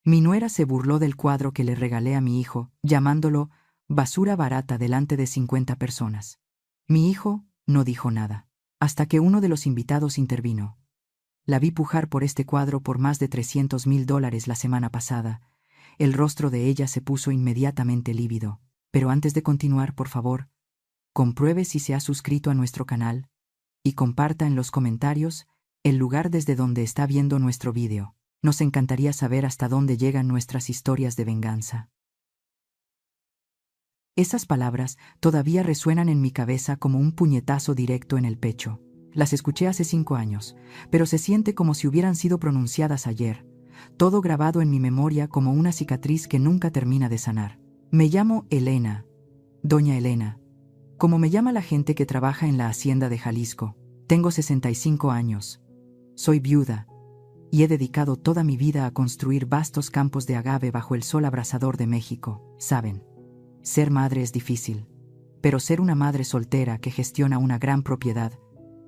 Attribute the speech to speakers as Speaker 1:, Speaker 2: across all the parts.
Speaker 1: Mi nuera se burló del cuadro que le regalé a mi hijo, llamándolo basura barata delante de 50 personas. Mi hijo no dijo nada, hasta que uno de los invitados intervino. La vi pujar por este cuadro por más de $300,000 la semana pasada. El rostro de ella se puso inmediatamente lívido. Pero antes de continuar, por favor, compruebe si se ha suscrito a nuestro canal y comparta en los comentarios el lugar desde donde está viendo nuestro vídeo. Nos encantaría saber hasta dónde llegan nuestras historias de venganza. Esas palabras todavía resuenan en mi cabeza como un puñetazo directo en el pecho. Las escuché hace 5 años, pero se siente como si hubieran sido pronunciadas ayer, todo grabado en mi memoria como una cicatriz que nunca termina de sanar. Me llamo Elena, doña Elena, como me llama la gente que trabaja en la hacienda de Jalisco. Tengo 65 años, soy viuda, y he dedicado toda mi vida a construir vastos campos de agave bajo el sol abrasador de México. Saben, ser madre es difícil, pero ser una madre soltera que gestiona una gran propiedad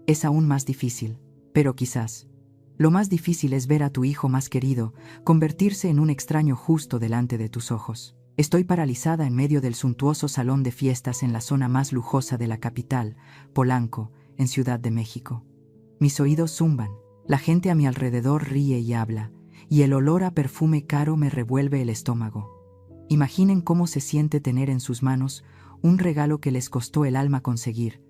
Speaker 1: es aún más difícil. Pero quizás lo más difícil es ver a tu hijo más querido convertirse en un extraño justo delante de tus ojos. Estoy paralizada en medio del suntuoso salón de fiestas en la zona más lujosa de la capital, Polanco, en Ciudad de México. Mis oídos zumban. La gente a mi alrededor ríe y habla, y el olor a perfume caro me revuelve el estómago. Imaginen cómo se siente tener en sus manos un regalo que les costó el alma conseguir,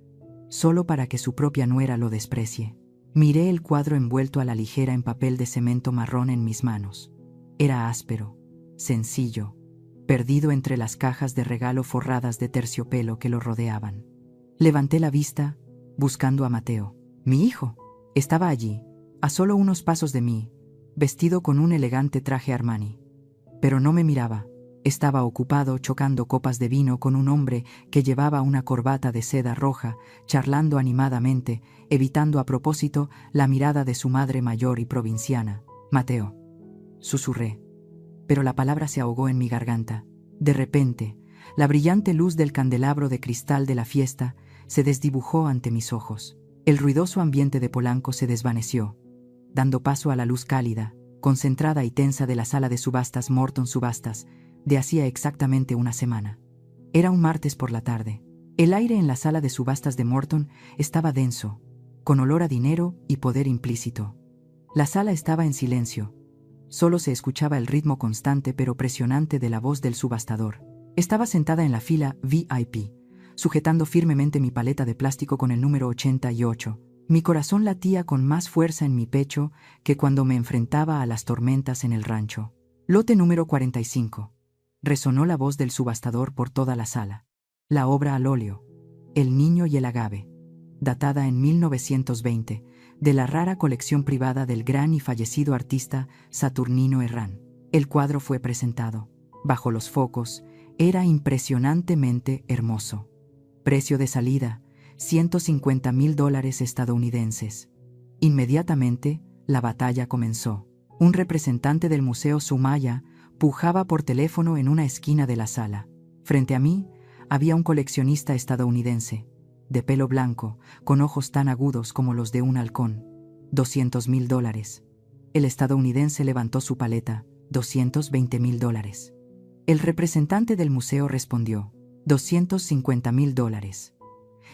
Speaker 1: solo para que su propia nuera lo desprecie. Miré el cuadro envuelto a la ligera en papel de cemento marrón en mis manos. Era áspero, sencillo, perdido entre las cajas de regalo forradas de terciopelo que lo rodeaban. Levanté la vista, buscando a Mateo. Mi hijo estaba allí, a solo unos pasos de mí, vestido con un elegante traje Armani. Pero no me miraba. Estaba ocupado chocando copas de vino con un hombre que llevaba una corbata de seda roja, charlando animadamente, evitando a propósito la mirada de su madre mayor y provinciana. Mateo, susurré. Pero la palabra se ahogó en mi garganta. De repente, la brillante luz del candelabro de cristal de la fiesta se desdibujó ante mis ojos. El ruidoso ambiente de Polanco se desvaneció, dando paso a la luz cálida, concentrada y tensa de la sala de subastas Morton Subastas, de hacía exactamente una semana. Era un martes por la tarde. El aire en la sala de subastas de Morton estaba denso, con olor a dinero y poder implícito. La sala estaba en silencio. Solo se escuchaba el ritmo constante pero presionante de la voz del subastador. Estaba sentada en la fila VIP, sujetando firmemente mi paleta de plástico con el número 88. Mi corazón latía con más fuerza en mi pecho que cuando me enfrentaba a las tormentas en el rancho. Lote número 45. Resonó la voz del subastador por toda la sala. La obra al óleo, El niño y el agave, datada en 1920, de la rara colección privada del gran y fallecido artista Saturnino Herrán. El cuadro fue presentado. Bajo los focos, era impresionantemente hermoso. Precio de salida, $150,000 estadounidenses. Inmediatamente, la batalla comenzó. Un representante del Museo Soumaya pujaba por teléfono en una esquina de la sala. Frente a mí, había un coleccionista estadounidense, de pelo blanco, con ojos tan agudos como los de un halcón. $200,000. El estadounidense levantó su paleta. $220,000. El representante del museo respondió. $250,000.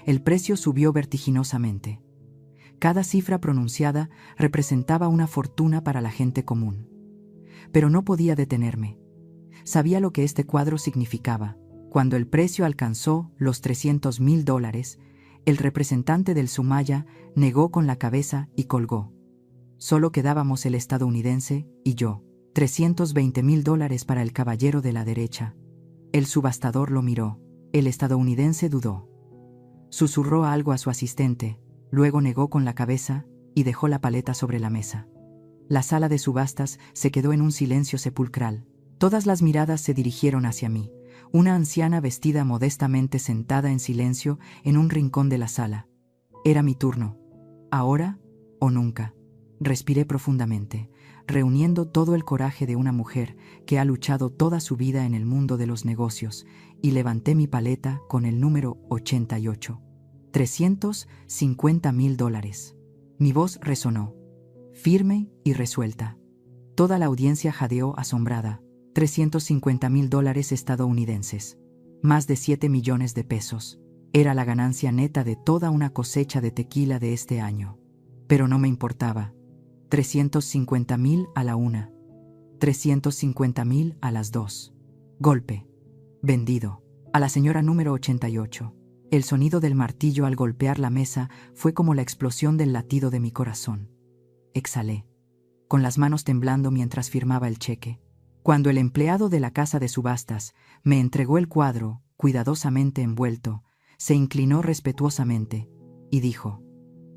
Speaker 1: El precio subió vertiginosamente. Cada cifra pronunciada representaba una fortuna para la gente común. Pero no podía detenerme. Sabía lo que este cuadro significaba. Cuando el precio alcanzó los $300,000, el representante del Soumaya negó con la cabeza y colgó. Solo quedábamos el estadounidense y yo. $320,000 para el caballero de la derecha. El subastador lo miró. El estadounidense dudó. Susurró algo a su asistente, luego negó con la cabeza y dejó la paleta sobre la mesa. La sala de subastas se quedó en un silencio sepulcral. Todas las miradas se dirigieron hacia mí, una anciana vestida modestamente sentada en silencio en un rincón de la sala. Era mi turno. ¿Ahora o nunca? Respiré profundamente, reuniendo todo el coraje de una mujer que ha luchado toda su vida en el mundo de los negocios, y levanté mi paleta con el número 88. $350,000. Mi voz resonó, firme y resuelta. Toda la audiencia jadeó asombrada. $350,000 estadounidenses. Más de 7 millones de pesos. Era la ganancia neta de toda una cosecha de tequila de este año. Pero no me importaba. 350,000 a la una. 350,000 a las dos. Golpe. Vendido. A la señora número 88. El sonido del martillo al golpear la mesa fue como la explosión del latido de mi corazón. Exhalé, con las manos temblando mientras firmaba el cheque. Cuando el empleado de la casa de subastas me entregó el cuadro, cuidadosamente envuelto, se inclinó respetuosamente y dijo: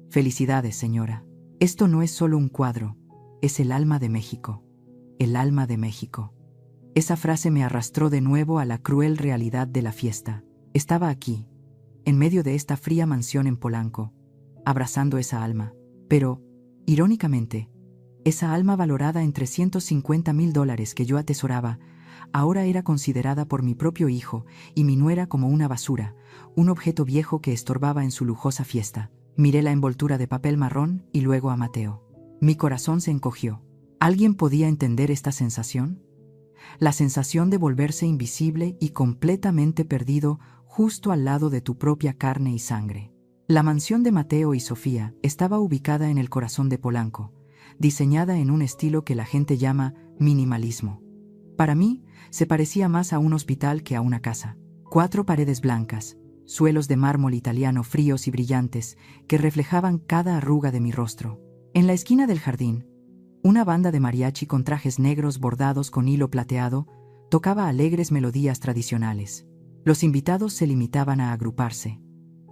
Speaker 1: «Felicidades, señora. Esto no es solo un cuadro, es el alma de México. El alma de México». Esa frase me arrastró de nuevo a la cruel realidad de la fiesta. Estaba aquí, en medio de esta fría mansión en Polanco, abrazando esa alma. Pero, irónicamente, esa alma valorada en $350,000 que yo atesoraba, ahora era considerada por mi propio hijo y mi nuera como una basura, un objeto viejo que estorbaba en su lujosa fiesta. Miré la envoltura de papel marrón y luego a Mateo. Mi corazón se encogió. ¿Alguien podía entender esta sensación? La sensación de volverse invisible y completamente perdido justo al lado de tu propia carne y sangre. La mansión de Mateo y Sofía estaba ubicada en el corazón de Polanco, diseñada en un estilo que la gente llama minimalismo. Para mí, se parecía más a un hospital que a una casa. 4 paredes blancas, suelos de mármol italiano fríos y brillantes que reflejaban cada arruga de mi rostro. En la esquina del jardín, una banda de mariachi con trajes negros bordados con hilo plateado tocaba alegres melodías tradicionales. Los invitados se limitaban a agruparse,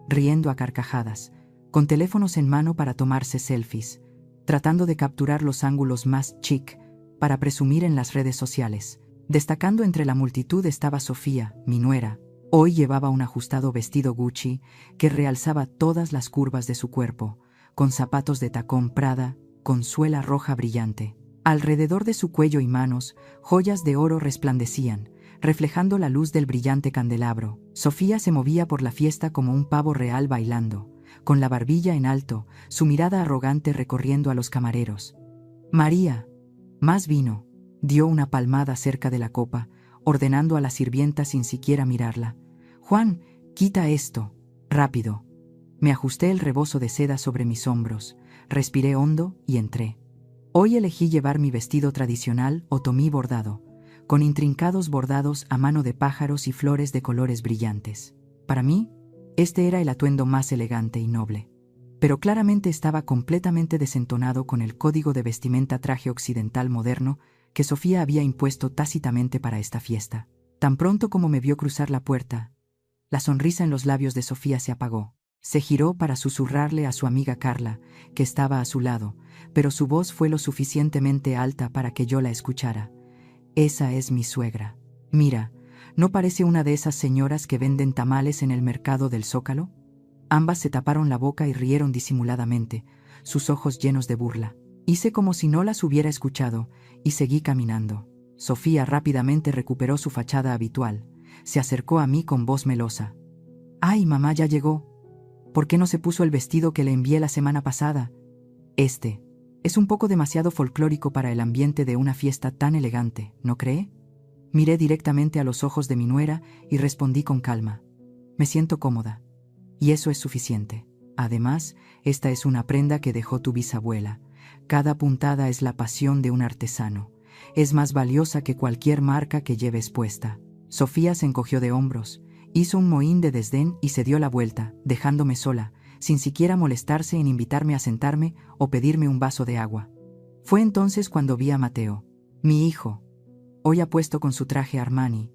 Speaker 1: riendo a carcajadas, con teléfonos en mano para tomarse selfies, tratando de capturar los ángulos más chic para presumir en las redes sociales. Destacando entre la multitud estaba Sofía, mi nuera. Hoy llevaba un ajustado vestido Gucci que realzaba todas las curvas de su cuerpo, con zapatos de tacón Prada, con suela roja brillante. Alrededor de su cuello y manos, joyas de oro resplandecían, reflejando la luz del brillante candelabro. Sofía se movía por la fiesta como un pavo real bailando, con la barbilla en alto, su mirada arrogante recorriendo a los camareros. «María, más vino», dio una palmada cerca de la copa, ordenando a la sirvienta sin siquiera mirarla. «Juan, quita esto, rápido». Me ajusté el rebozo de seda sobre mis hombros, respiré hondo y entré. Hoy elegí llevar mi vestido tradicional otomí bordado, con intrincados bordados a mano de pájaros y flores de colores brillantes. Para mí, este era el atuendo más elegante y noble. Pero claramente estaba completamente desentonado con el código de vestimenta traje occidental moderno que Sofía había impuesto tácitamente para esta fiesta. Tan pronto como me vio cruzar la puerta, la sonrisa en los labios de Sofía se apagó. Se giró para susurrarle a su amiga Carla, que estaba a su lado, pero su voz fue lo suficientemente alta para que yo la escuchara. «Esa es mi suegra. Mira, ¿no parece una de esas señoras que venden tamales en el mercado del Zócalo?» Ambas se taparon la boca y rieron disimuladamente, sus ojos llenos de burla. Hice como si no las hubiera escuchado y seguí caminando. Sofía rápidamente recuperó su fachada habitual. Se acercó a mí con voz melosa. «¡Ay, mamá ya llegó! ¿Por qué no se puso el vestido que le envié la semana pasada? Este es un poco demasiado folclórico para el ambiente de una fiesta tan elegante, ¿no cree?» Miré directamente a los ojos de mi nuera y respondí con calma. «Me siento cómoda. Y eso es suficiente. Además, esta es una prenda que dejó tu bisabuela. Cada puntada es la pasión de un artesano. Es más valiosa que cualquier marca que lleves puesta». Sofía se encogió de hombros, hizo un mohín de desdén y se dio la vuelta, dejándome sola, sin siquiera molestarse en invitarme a sentarme o pedirme un vaso de agua. Fue entonces cuando vi a Mateo, mi hijo, hoy apuesto con su traje Armani,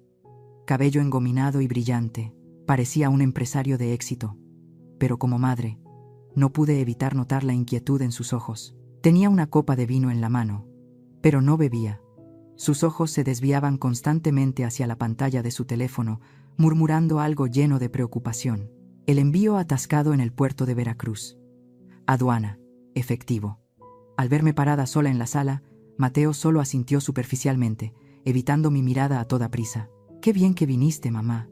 Speaker 1: cabello engominado y brillante, parecía un empresario de éxito. Pero como madre, no pude evitar notar la inquietud en sus ojos. Tenía una copa de vino en la mano, pero no bebía. Sus ojos se desviaban constantemente hacia la pantalla de su teléfono, murmurando algo lleno de preocupación. El envío atascado en el puerto de Veracruz. Aduana. Efectivo. Al verme parada sola en la sala, Mateo solo asintió superficialmente, evitando mi mirada a toda prisa. «Qué bien que viniste, mamá»,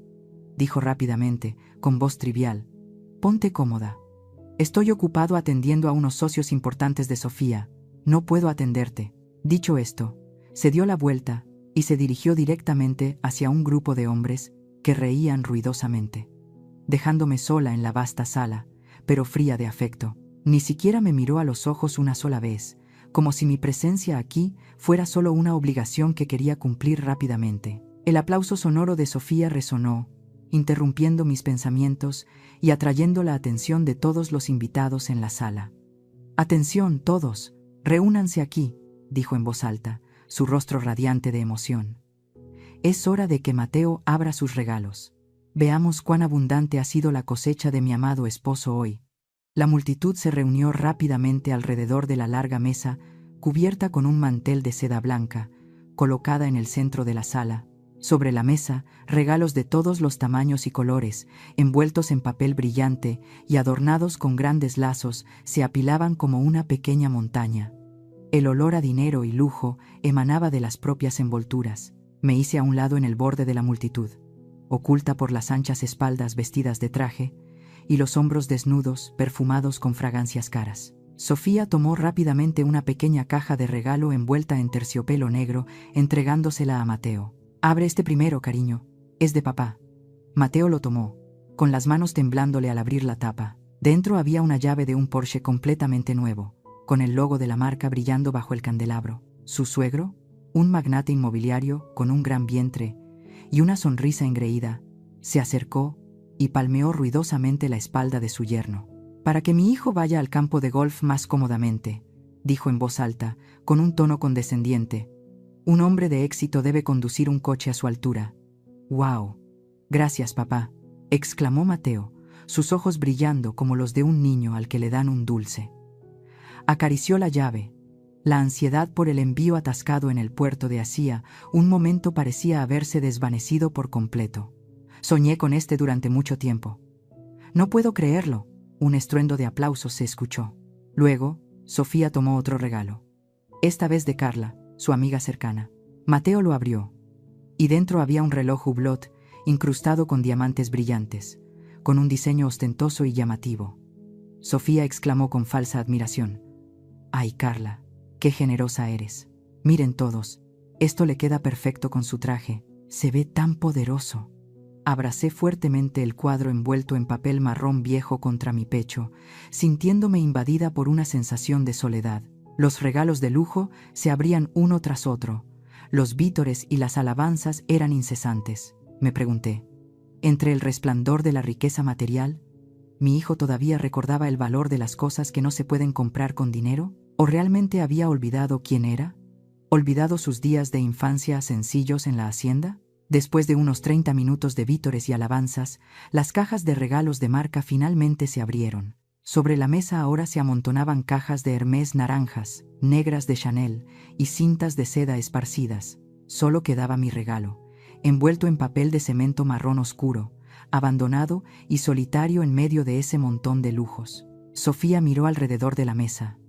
Speaker 1: dijo rápidamente, con voz trivial. «Ponte cómoda. Estoy ocupado atendiendo a unos socios importantes de Sofía. No puedo atenderte». Dicho esto, se dio la vuelta y se dirigió directamente hacia un grupo de hombres que reían ruidosamente, dejándome sola en la vasta sala, pero fría de afecto. Ni siquiera me miró a los ojos una sola vez, como si mi presencia aquí fuera solo una obligación que quería cumplir rápidamente. El aplauso sonoro de Sofía resonó, interrumpiendo mis pensamientos y atrayendo la atención de todos los invitados en la sala. «Atención, todos, reúnanse aquí», dijo en voz alta, su rostro radiante de emoción. «Es hora de que Mateo abra sus regalos. Veamos cuán abundante ha sido la cosecha de mi amado esposo hoy». La multitud se reunió rápidamente alrededor de la larga mesa, cubierta con un mantel de seda blanca, colocada en el centro de la sala. Sobre la mesa, regalos de todos los tamaños y colores, envueltos en papel brillante y adornados con grandes lazos, se apilaban como una pequeña montaña. El olor a dinero y lujo emanaba de las propias envolturas. Me hice a un lado en el borde de la multitud, oculta por las anchas espaldas vestidas de traje, y los hombros desnudos, perfumados con fragancias caras. Sofía tomó rápidamente una pequeña caja de regalo envuelta en terciopelo negro, entregándosela a Mateo. «Abre este primero, cariño. Es de papá». Mateo lo tomó, con las manos temblándole al abrir la tapa. Dentro había una llave de un Porsche completamente nuevo, con el logo de la marca brillando bajo el candelabro. Su suegro, un magnate inmobiliario con un gran vientre y una sonrisa engreída, se acercó y palmeó ruidosamente la espalda de su yerno. «Para que mi hijo vaya al campo de golf más cómodamente», dijo en voz alta, con un tono condescendiente. «Un hombre de éxito debe conducir un coche a su altura». «¡Wow! Gracias, papá», exclamó Mateo, sus ojos brillando como los de un niño al que le dan un dulce. Acarició la llave. La ansiedad por el envío atascado en el puerto de hacía un momento parecía haberse desvanecido por completo. «Soñé con este durante mucho tiempo». «No puedo creerlo». Un estruendo de aplausos se escuchó. Luego, Sofía tomó otro regalo. Esta vez de Carla, su amiga cercana. Mateo lo abrió. Y dentro había un reloj Hublot, incrustado con diamantes brillantes, con un diseño ostentoso y llamativo. Sofía exclamó con falsa admiración. «Ay, Carla, qué generosa eres. Miren todos, esto le queda perfecto con su traje. Se ve tan poderoso». Abracé fuertemente el cuadro envuelto en papel marrón viejo contra mi pecho, sintiéndome invadida por una sensación de soledad. Los regalos de lujo se abrían uno tras otro. Los vítores y las alabanzas eran incesantes. Me pregunté, entre el resplandor de la riqueza material, ¿mi hijo todavía recordaba el valor de las cosas que no se pueden comprar con dinero? ¿O realmente había olvidado quién era? ¿Olvidado sus días de infancia sencillos en la hacienda? Después de unos 30 minutos de vítores y alabanzas, las cajas de regalos de marca finalmente se abrieron. Sobre la mesa ahora se amontonaban cajas de Hermès naranjas, negras de Chanel y cintas de seda esparcidas. Solo quedaba mi regalo, envuelto en papel de cemento marrón oscuro, abandonado y solitario en medio de ese montón de lujos. Sofía miró alrededor de la mesa,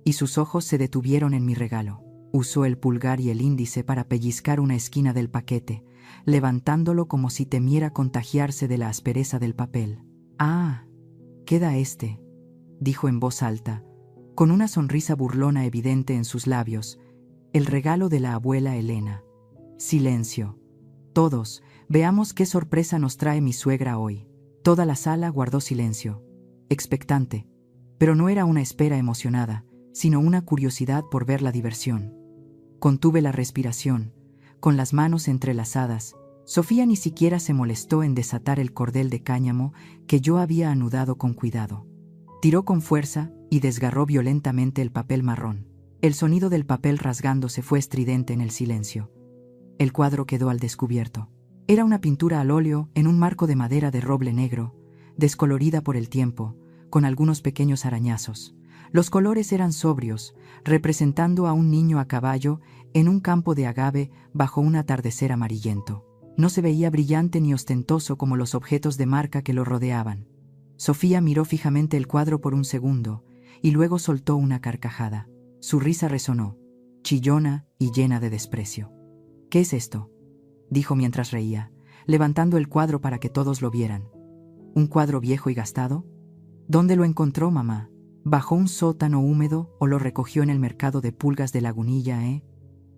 Speaker 1: y sus ojos se detuvieron en mi regalo. Usó el pulgar y el índice para pellizcar una esquina del paquete, levantándolo como si temiera contagiarse de la aspereza del papel. «Ah, queda este», dijo en voz alta, con una sonrisa burlona evidente en sus labios, «el regalo de la abuela Elena». Silencio. Todos, veamos qué sorpresa nos trae mi suegra hoy. Toda la sala guardó silencio, expectante, pero no era una espera emocionada, sino una curiosidad por ver la diversión. Contuve la respiración, con las manos entrelazadas. Sofía ni siquiera se molestó en desatar el cordel de cáñamo que yo había anudado con cuidado. Tiró con fuerza y desgarró violentamente el papel marrón. El sonido del papel rasgándose fue estridente en el silencio. El cuadro quedó al descubierto. Era una pintura al óleo en un marco de madera de roble negro, descolorida por el tiempo, con algunos pequeños arañazos. Los colores eran sobrios, representando a un niño a caballo en un campo de agave bajo un atardecer amarillento. No se veía brillante ni ostentoso como los objetos de marca que lo rodeaban. Sofía miró fijamente el cuadro por un segundo y luego soltó una carcajada. Su risa resonó, chillona y llena de desprecio. «¿Qué es esto?», dijo mientras reía, levantando el cuadro para que todos lo vieran. «¿Un cuadro viejo y gastado? ¿Dónde lo encontró, mamá?». Bajó un sótano húmedo o lo recogió en el mercado de pulgas de Lagunilla, ¿eh?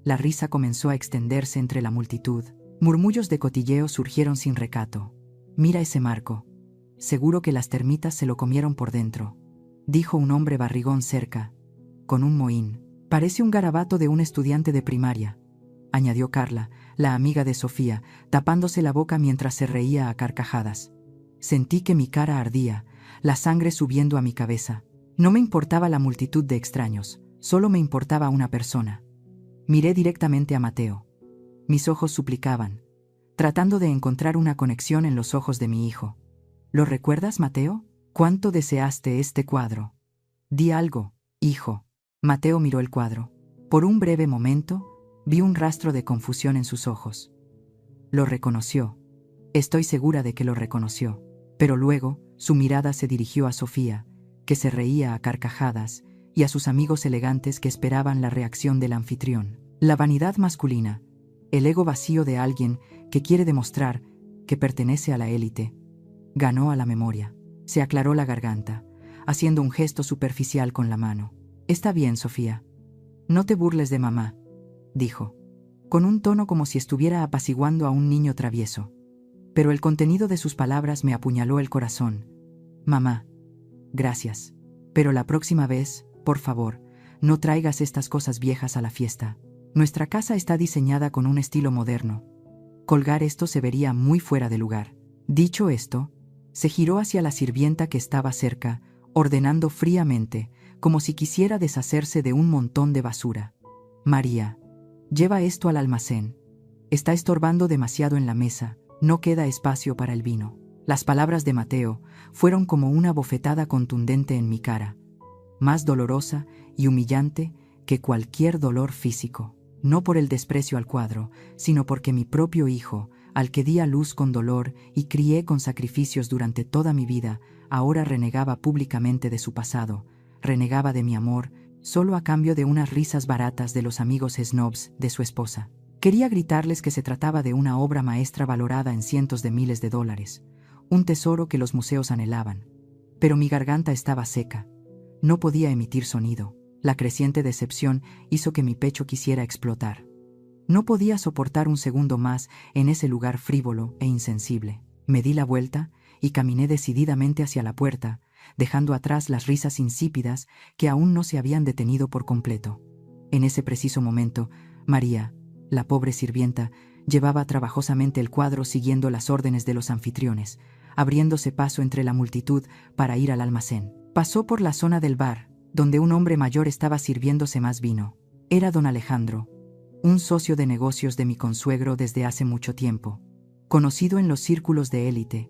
Speaker 1: La risa comenzó a extenderse entre la multitud. Murmullos de cotilleo surgieron sin recato. Mira ese marco. Seguro que las termitas se lo comieron por dentro, dijo un hombre barrigón cerca, con un mohín. Parece un garabato de un estudiante de primaria, añadió Carla, la amiga de Sofía, tapándose la boca mientras se reía a carcajadas. Sentí que mi cara ardía, la sangre subiendo a mi cabeza. No me importaba la multitud de extraños, solo me importaba una persona. Miré directamente a Mateo. Mis ojos suplicaban, tratando de encontrar una conexión en los ojos de mi hijo. ¿Lo recuerdas, Mateo? ¿Cuánto deseaste este cuadro? Di algo, hijo. Mateo miró el cuadro. Por un breve momento, vi un rastro de confusión en sus ojos. Lo reconoció. Estoy segura de que lo reconoció. Pero luego, su mirada se dirigió a Sofía, que se reía a carcajadas, y a sus amigos elegantes que esperaban la reacción del anfitrión. La vanidad masculina, el ego vacío de alguien que quiere demostrar que pertenece a la élite, ganó a la memoria. Se aclaró la garganta, haciendo un gesto superficial con la mano. Está bien, Sofía. No te burles de mamá, dijo, con un tono como si estuviera apaciguando a un niño travieso. Pero el contenido de sus palabras me apuñaló el corazón. Mamá, gracias. Pero la próxima vez, por favor, no traigas estas cosas viejas a la fiesta. Nuestra casa está diseñada con un estilo moderno. Colgar esto se vería muy fuera de lugar. Dicho esto, se giró hacia la sirvienta que estaba cerca, ordenando fríamente, como si quisiera deshacerse de un montón de basura. María, lleva esto al almacén. Está estorbando demasiado en la mesa, no queda espacio para el vino. Las palabras de Mateo fueron como una bofetada contundente en mi cara, más dolorosa y humillante que cualquier dolor físico. No por el desprecio al cuadro, sino porque mi propio hijo, al que di a luz con dolor y crié con sacrificios durante toda mi vida, ahora renegaba públicamente de su pasado, renegaba de mi amor, solo a cambio de unas risas baratas de los amigos snobs de su esposa. Quería gritarles que se trataba de una obra maestra valorada en cientos de miles de dólares, un tesoro que los museos anhelaban. Pero mi garganta estaba seca. No podía emitir sonido. La creciente decepción hizo que mi pecho quisiera explotar. No podía soportar un segundo más en ese lugar frívolo e insensible. Me di la vuelta y caminé decididamente hacia la puerta, dejando atrás las risas insípidas que aún no se habían detenido por completo. En ese preciso momento, María, la pobre sirvienta, llevaba trabajosamente el cuadro siguiendo las órdenes de los anfitriones, abriéndose paso entre la multitud para ir al almacén. Pasó por la zona del bar, donde un hombre mayor estaba sirviéndose más vino. Era don Alejandro, un socio de negocios de mi consuegro desde hace mucho tiempo, conocido en los círculos de élite,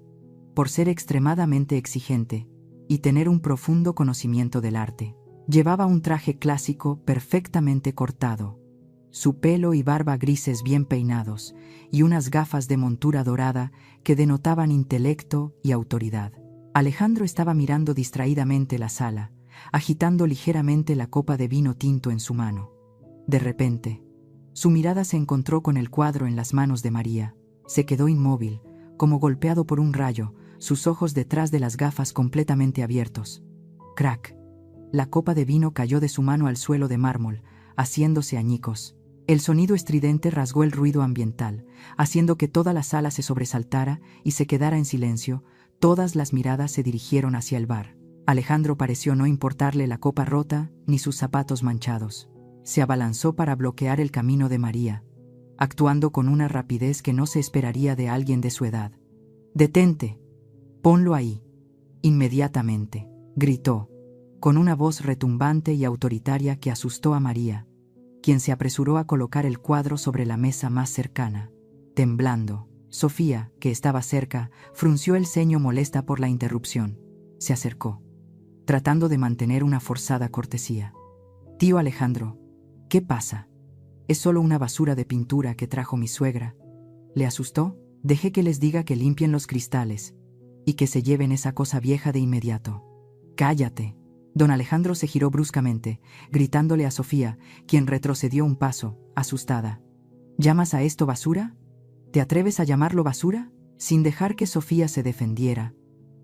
Speaker 1: por ser extremadamente exigente y tener un profundo conocimiento del arte. Llevaba un traje clásico perfectamente cortado, su pelo y barba grises bien peinados, y unas gafas de montura dorada que denotaban intelecto y autoridad. Alejandro estaba mirando distraídamente la sala, agitando ligeramente la copa de vino tinto en su mano. De repente, su mirada se encontró con el cuadro en las manos de María. Se quedó inmóvil, como golpeado por un rayo, sus ojos detrás de las gafas completamente abiertos. Crack. La copa de vino cayó de su mano al suelo de mármol, haciéndose añicos. El sonido estridente rasgó el ruido ambiental, haciendo que toda la sala se sobresaltara y se quedara en silencio. Todas las miradas se dirigieron hacia el bar. Alejandro pareció no importarle la copa rota ni sus zapatos manchados. Se abalanzó para bloquear el camino de María, actuando con una rapidez que no se esperaría de alguien de su edad. «Detente. Ponlo ahí. Inmediatamente», gritó, con una voz retumbante y autoritaria que asustó a María, quien se apresuró a colocar el cuadro sobre la mesa más cercana. Temblando, Sofía, que estaba cerca, frunció el ceño molesta por la interrupción. Se acercó, tratando de mantener una forzada cortesía. «Tío Alejandro, ¿qué pasa? Es solo una basura de pintura que trajo mi suegra». ¿Le asustó? Dejé que les diga que limpien los cristales y que se lleven esa cosa vieja de inmediato. «Cállate». Don Alejandro se giró bruscamente, gritándole a Sofía, quien retrocedió un paso, asustada. «¿Llamas a esto basura? ¿Te atreves a llamarlo basura?». Sin dejar que Sofía se defendiera,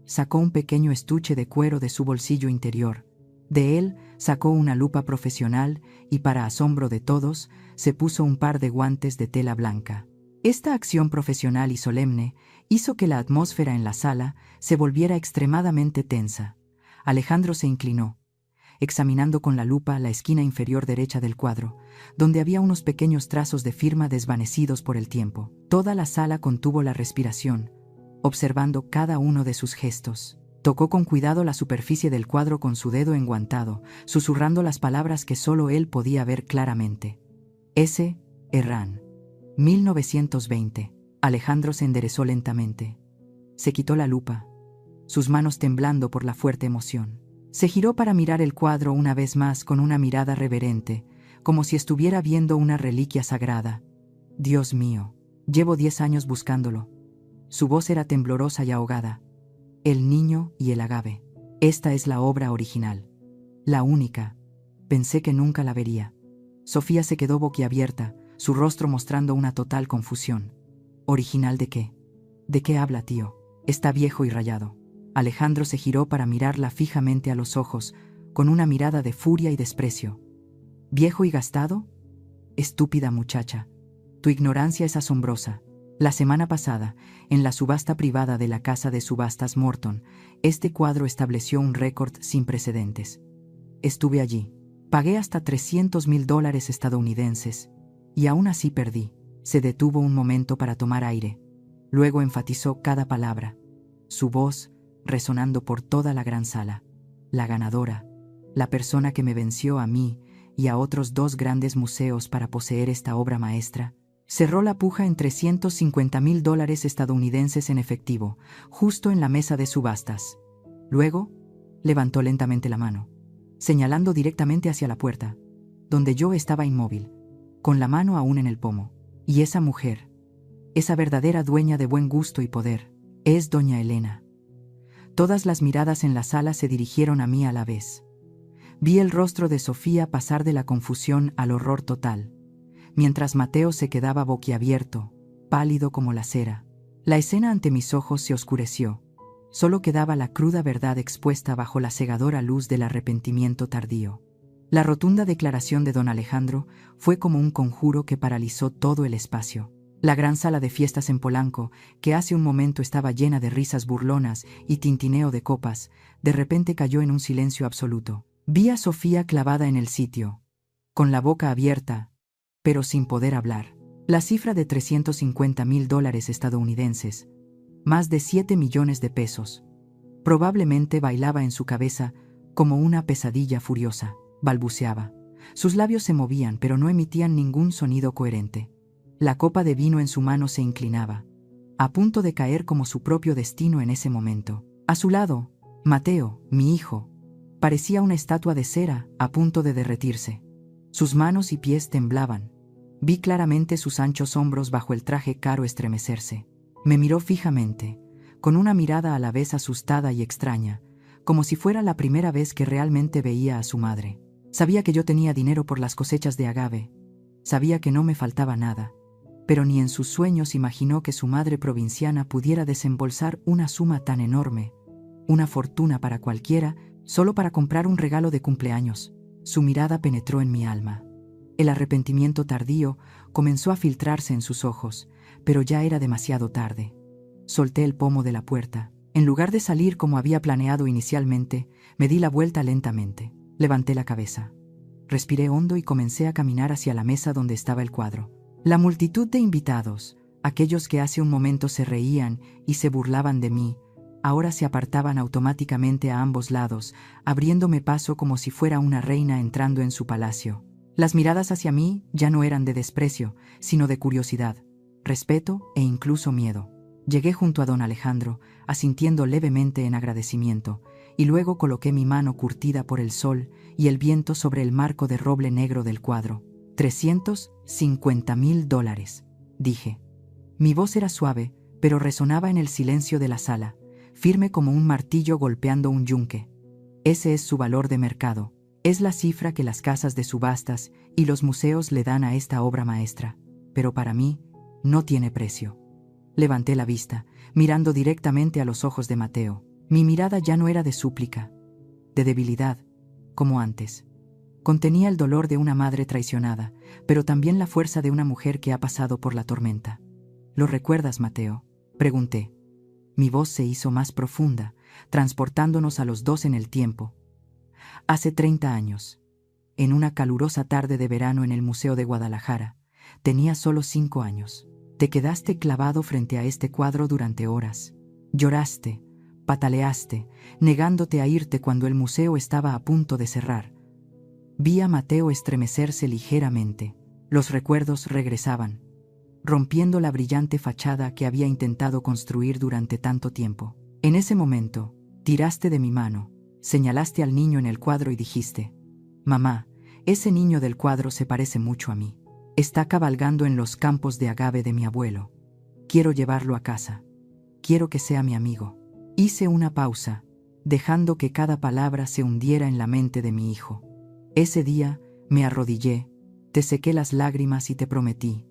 Speaker 1: sacó un pequeño estuche de cuero de su bolsillo interior, De él sacó una lupa profesional y, para asombro de todos, se puso un par de guantes de tela blanca. Esta acción profesional y solemne hizo que la atmósfera en la sala se volviera extremadamente tensa. Alejandro se inclinó, examinando con la lupa la esquina inferior derecha del cuadro, donde había unos pequeños trazos de firma desvanecidos por el tiempo. Toda la sala contuvo la respiración, observando cada uno de sus gestos. Tocó con cuidado la superficie del cuadro con su dedo enguantado, susurrando las palabras que solo él podía ver claramente. S. Herrán. 1920. Alejandro se enderezó lentamente. Se quitó la lupa, sus manos temblando por la fuerte emoción. Se giró para mirar el cuadro una vez más con una mirada reverente, como si estuviera viendo una reliquia sagrada. Dios mío, llevo 10 años buscándolo. Su voz era temblorosa y ahogada. El niño y el agave. Esta es la obra original. La única. Pensé que nunca la vería. Sofía se quedó boquiabierta, su rostro mostrando una total confusión. ¿Original de qué? ¿De qué habla, tío? Está viejo y rayado. Alejandro se giró para mirarla fijamente a los ojos, con una mirada de furia y desprecio. ¿Viejo y gastado? Estúpida muchacha. Tu ignorancia es asombrosa. La semana pasada, en la subasta privada de la casa de subastas Morton, este cuadro estableció un récord sin precedentes. Estuve allí. Pagué hasta $300,000 estadounidenses. Y aún así perdí. Se detuvo un momento para tomar aire. Luego enfatizó cada palabra. Su voz resonando por toda la gran sala. La ganadora, la persona que me venció a mí y a otros 2 grandes museos para poseer esta obra maestra, cerró la puja en $350,000 estadounidenses en efectivo, justo en la mesa de subastas. Luego, levantó lentamente la mano, señalando directamente hacia la puerta, donde yo estaba inmóvil, con la mano aún en el pomo. Y esa mujer, esa verdadera dueña de buen gusto y poder, es doña Elena. Todas las miradas en la sala se dirigieron a mí a la vez. Vi el rostro de Sofía pasar de la confusión al horror total, mientras Mateo se quedaba boquiabierto, pálido como la cera. La escena ante mis ojos se oscureció. Solo quedaba la cruda verdad expuesta bajo la cegadora luz del arrepentimiento tardío. La rotunda declaración de don Alejandro fue como un conjuro que paralizó todo el espacio. La gran sala de fiestas en Polanco, que hace un momento estaba llena de risas burlonas y tintineo de copas, de repente cayó en un silencio absoluto. Vi a Sofía clavada en el sitio, con la boca abierta, pero sin poder hablar. La cifra de $350,000 estadounidenses, más de 7 millones de pesos, probablemente bailaba en su cabeza como una pesadilla furiosa. Balbuceaba. Sus labios se movían, pero no emitían ningún sonido coherente. La copa de vino en su mano se inclinaba, a punto de caer como su propio destino en ese momento. A su lado, Mateo, mi hijo, parecía una estatua de cera a punto de derretirse. Sus manos y pies temblaban. Vi claramente sus anchos hombros bajo el traje caro estremecerse. Me miró fijamente, con una mirada a la vez asustada y extraña, como si fuera la primera vez que realmente veía a su madre. Sabía que yo tenía dinero por las cosechas de agave. Sabía que no me faltaba nada. Pero ni en sus sueños imaginó que su madre provinciana pudiera desembolsar una suma tan enorme, una fortuna para cualquiera, solo para comprar un regalo de cumpleaños. Su mirada penetró en mi alma. El arrepentimiento tardío comenzó a filtrarse en sus ojos, pero ya era demasiado tarde. Solté el pomo de la puerta. En lugar de salir como había planeado inicialmente, me di la vuelta lentamente. Levanté la cabeza. Respiré hondo y comencé a caminar hacia la mesa donde estaba el cuadro. La multitud de invitados, aquellos que hace un momento se reían y se burlaban de mí, ahora se apartaban automáticamente a ambos lados, abriéndome paso como si fuera una reina entrando en su palacio. Las miradas hacia mí ya no eran de desprecio, sino de curiosidad, respeto e incluso miedo. Llegué junto a don Alejandro, asintiendo levemente en agradecimiento, y luego coloqué mi mano curtida por el sol y el viento sobre el marco de roble negro del cuadro. $350,000, dije. Mi voz era suave, pero resonaba en el silencio de la sala, firme como un martillo golpeando un yunque. Ese es su valor de mercado. Es la cifra que las casas de subastas y los museos le dan a esta obra maestra. Pero para mí, no tiene precio. Levanté la vista, mirando directamente a los ojos de Mateo. Mi mirada ya no era de súplica, de debilidad, como antes. Contenía el dolor de una madre traicionada, pero también la fuerza de una mujer que ha pasado por la tormenta. ¿Lo recuerdas, Mateo?, pregunté. Mi voz se hizo más profunda, transportándonos a los dos en el tiempo. Hace 30 años, en una calurosa tarde de verano en el Museo de Guadalajara, tenía solo 5 años. Te quedaste clavado frente a este cuadro durante horas. Lloraste, pataleaste, negándote a irte cuando el museo estaba a punto de cerrar. Vi a Mateo estremecerse ligeramente. Los recuerdos regresaban, rompiendo la brillante fachada que había intentado construir durante tanto tiempo. En ese momento, tiraste de mi mano, señalaste al niño en el cuadro y dijiste: «Mamá, ese niño del cuadro se parece mucho a mí. Está cabalgando en los campos de agave de mi abuelo. Quiero llevarlo a casa. Quiero que sea mi amigo». Hice una pausa, dejando que cada palabra se hundiera en la mente de mi hijo. Ese día, me arrodillé, te sequé las lágrimas y te prometí: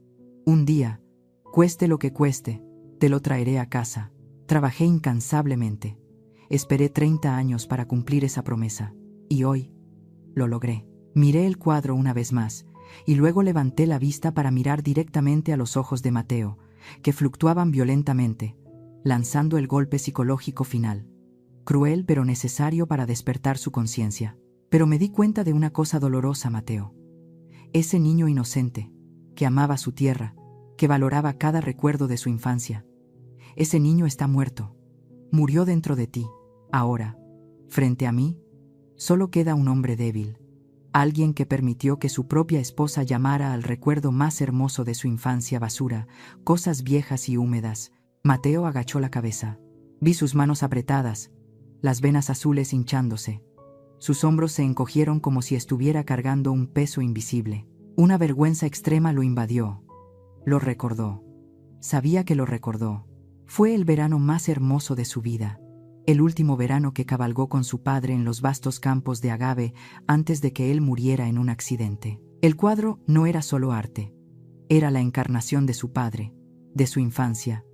Speaker 1: un día, cueste lo que cueste, te lo traeré a casa. Trabajé incansablemente. Esperé 30 años para cumplir esa promesa. Y hoy, lo logré. Miré el cuadro una vez más, y luego levanté la vista para mirar directamente a los ojos de Mateo, que fluctuaban violentamente, lanzando el golpe psicológico final. Cruel pero necesario para despertar su conciencia. Pero me di cuenta de una cosa dolorosa, Mateo. Ese niño inocente, que amaba su tierra, que valoraba cada recuerdo de su infancia. Ese niño está muerto. Murió dentro de ti. Ahora, frente a mí, solo queda un hombre débil. Alguien que permitió que su propia esposa llamara al recuerdo más hermoso de su infancia basura, cosas viejas y húmedas. Mateo agachó la cabeza. Vi sus manos apretadas, las venas azules hinchándose. Sus hombros se encogieron como si estuviera cargando un peso invisible. Una vergüenza extrema lo invadió. Lo recordó. Sabía que lo recordó. Fue el verano más hermoso de su vida. El último verano que cabalgó con su padre en los vastos campos de agave antes de que él muriera en un accidente. El cuadro no era solo arte. Era la encarnación de su padre, de su infancia,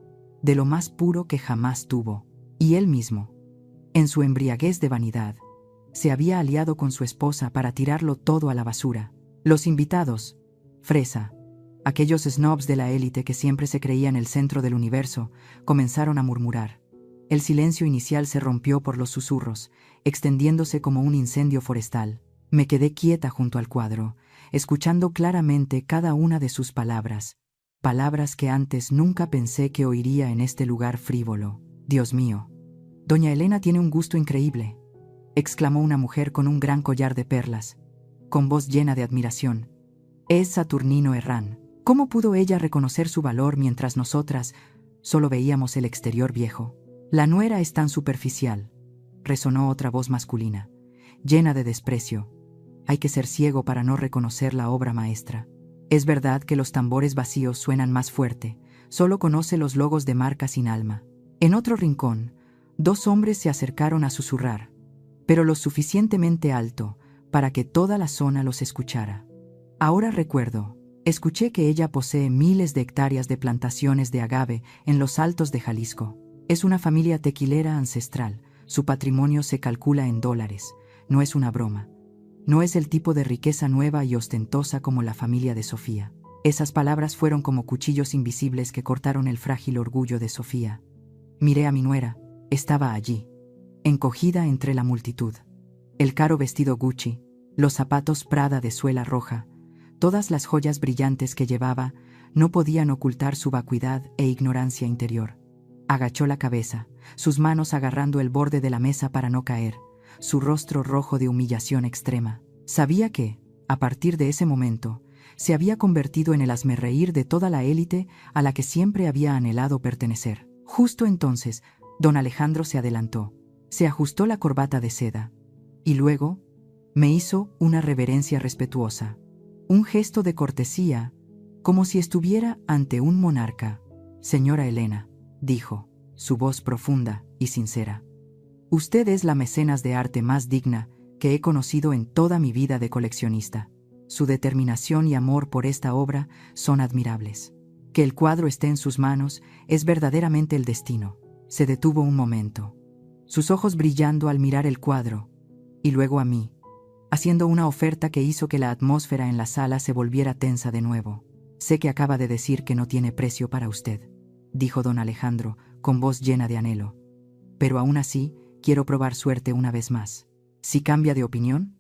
Speaker 1: de lo más puro que jamás tuvo. Y él mismo, en su embriaguez de vanidad, se había aliado con su esposa para tirarlo todo a la basura. Los invitados, fresa, aquellos snobs de la élite que siempre se creían el centro del universo, comenzaron a murmurar. El silencio inicial se rompió por los susurros, extendiéndose como un incendio forestal. Me quedé quieta junto al cuadro, escuchando claramente cada una de sus palabras, palabras que antes nunca pensé que oiría en este lugar frívolo. Dios mío, doña Elena tiene un gusto increíble, exclamó una mujer con un gran collar de perlas, con voz llena de admiración. Es Saturnino Herrán. ¿Cómo pudo ella reconocer su valor mientras nosotras solo veíamos el exterior viejo? La nuera es tan superficial, resonó otra voz masculina, llena de desprecio. Hay que ser ciego para no reconocer la obra maestra. Es verdad que los tambores vacíos suenan más fuerte, solo conoce los logos de marca sin alma. En otro rincón, 2 hombres se acercaron a susurrar, pero lo suficientemente alto para que toda la zona los escuchara. Ahora recuerdo, escuché que ella posee miles de hectáreas de plantaciones de agave en los altos de Jalisco. Es una familia tequilera ancestral, su patrimonio se calcula en dólares, no es una broma. No es el tipo de riqueza nueva y ostentosa como la familia de Sofía. Esas palabras fueron como cuchillos invisibles que cortaron el frágil orgullo de Sofía. Miré a mi nuera, estaba allí, encogida entre la multitud. El caro vestido Gucci, los zapatos Prada de suela roja, todas las joyas brillantes que llevaba, no podían ocultar su vacuidad e ignorancia interior. Agachó la cabeza, sus manos agarrando el borde de la mesa para no caer, su rostro rojo de humillación extrema. Sabía que, a partir de ese momento, se había convertido en el hazmerreír de toda la élite a la que siempre había anhelado pertenecer. Justo entonces, don Alejandro se adelantó, se ajustó la corbata de seda, y luego me hizo una reverencia respetuosa, un gesto de cortesía, como si estuviera ante un monarca. Señora Elena, dijo, su voz profunda y sincera. Usted es la mecenas de arte más digna que he conocido en toda mi vida de coleccionista. Su determinación y amor por esta obra son admirables. Que el cuadro esté en sus manos es verdaderamente el destino. Se detuvo un momento, sus ojos brillando al mirar el cuadro, y luego a mí. haciendo una oferta que hizo que la atmósfera en la sala se volviera tensa de nuevo. Sé que acaba de decir que no tiene precio para usted, dijo don Alejandro, con voz llena de anhelo. Pero aún así, quiero probar suerte una vez más. Si cambia de opinión,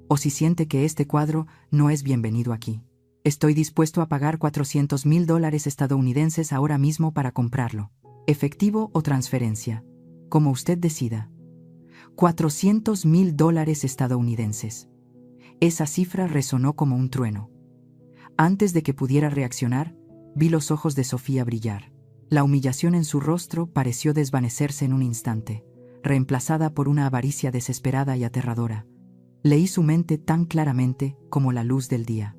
Speaker 1: o si siente que este cuadro no es bienvenido aquí, estoy dispuesto a pagar $400,000 estadounidenses ahora mismo para comprarlo. Efectivo o transferencia, como usted decida. $400,000 estadounidenses. Esa cifra resonó como un trueno. Antes de que pudiera reaccionar, vi los ojos de Sofía brillar. La humillación en su rostro pareció desvanecerse en un instante, reemplazada por una avaricia desesperada y aterradora. Leí su mente tan claramente como la luz del día.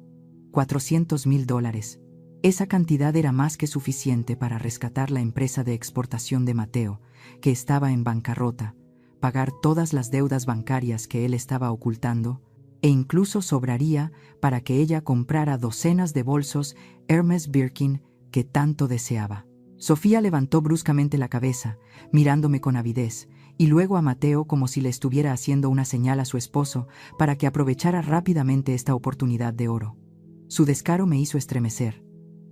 Speaker 1: $400,000. Esa cantidad era más que suficiente para rescatar la empresa de exportación de Mateo, que estaba en bancarrota, pagar todas las deudas bancarias que él estaba ocultando, e incluso sobraría para que ella comprara docenas de bolsos Hermes Birkin que tanto deseaba. Sofía levantó bruscamente la cabeza, mirándome con avidez, y luego a Mateo como si le estuviera haciendo una señal a su esposo para que aprovechara rápidamente esta oportunidad de oro. Su descaro me hizo estremecer.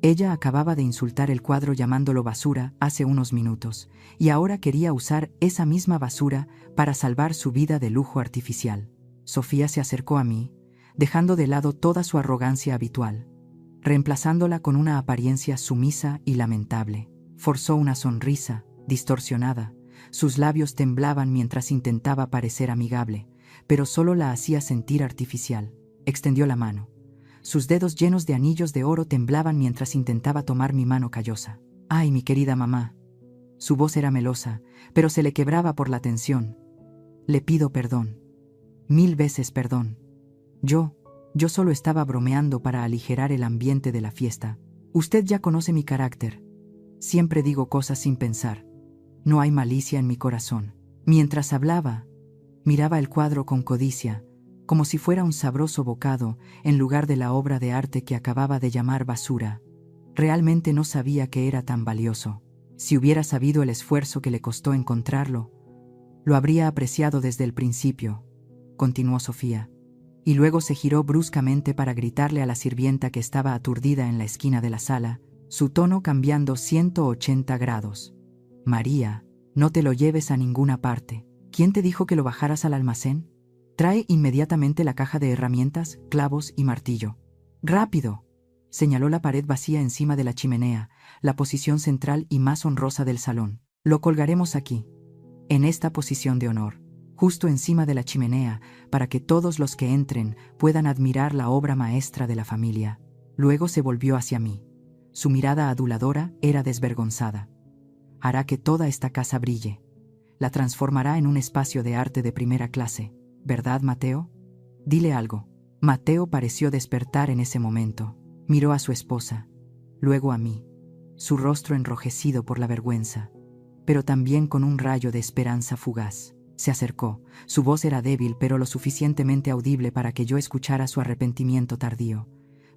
Speaker 1: Ella acababa de insultar el cuadro llamándolo basura hace unos minutos, y ahora quería usar esa misma basura para salvar su vida de lujo artificial. Sofía se acercó a mí, dejando de lado toda su arrogancia habitual, reemplazándola con una apariencia sumisa y lamentable. Forzó una sonrisa, distorsionada. Sus labios temblaban mientras intentaba parecer amigable, pero solo la hacía sentir artificial. Extendió la mano. Sus dedos llenos de anillos de oro temblaban mientras intentaba tomar mi mano callosa. «Ay, mi querida mamá». Su voz era melosa, pero se le quebraba por la tensión. «Le pido perdón. 1000 veces perdón. Yo solo estaba bromeando para aligerar el ambiente de la fiesta. Usted ya conoce mi carácter. Siempre digo cosas sin pensar. No hay malicia en mi corazón». Mientras hablaba, miraba el cuadro con codicia, como si fuera un sabroso bocado en lugar de la obra de arte que acababa de llamar basura. Realmente no sabía que era tan valioso. Si hubiera sabido el esfuerzo que le costó encontrarlo, lo habría apreciado desde el principio, continuó Sofía, y luego se giró bruscamente para gritarle a la sirvienta que estaba aturdida en la esquina de la sala, su tono cambiando 180 grados. «María, no te lo lleves a ninguna parte. ¿Quién te dijo que lo bajaras al almacén? Trae inmediatamente la caja de herramientas, clavos y martillo. ¡Rápido!», señaló la pared vacía encima de la chimenea, la posición central y más honrosa del salón. «Lo colgaremos aquí, en esta posición de honor, justo encima de la chimenea, para que todos los que entren puedan admirar la obra maestra de la familia». Luego se volvió hacia mí. Su mirada aduladora era desvergonzada. «Hará que toda esta casa brille. La transformará en un espacio de arte de primera clase. ¿Verdad, Mateo? Dile algo». Mateo pareció despertar en ese momento. Miró a su esposa, luego a mí, su rostro enrojecido por la vergüenza, pero también con un rayo de esperanza fugaz. Se acercó. Su voz era débil, pero lo suficientemente audible para que yo escuchara su arrepentimiento tardío.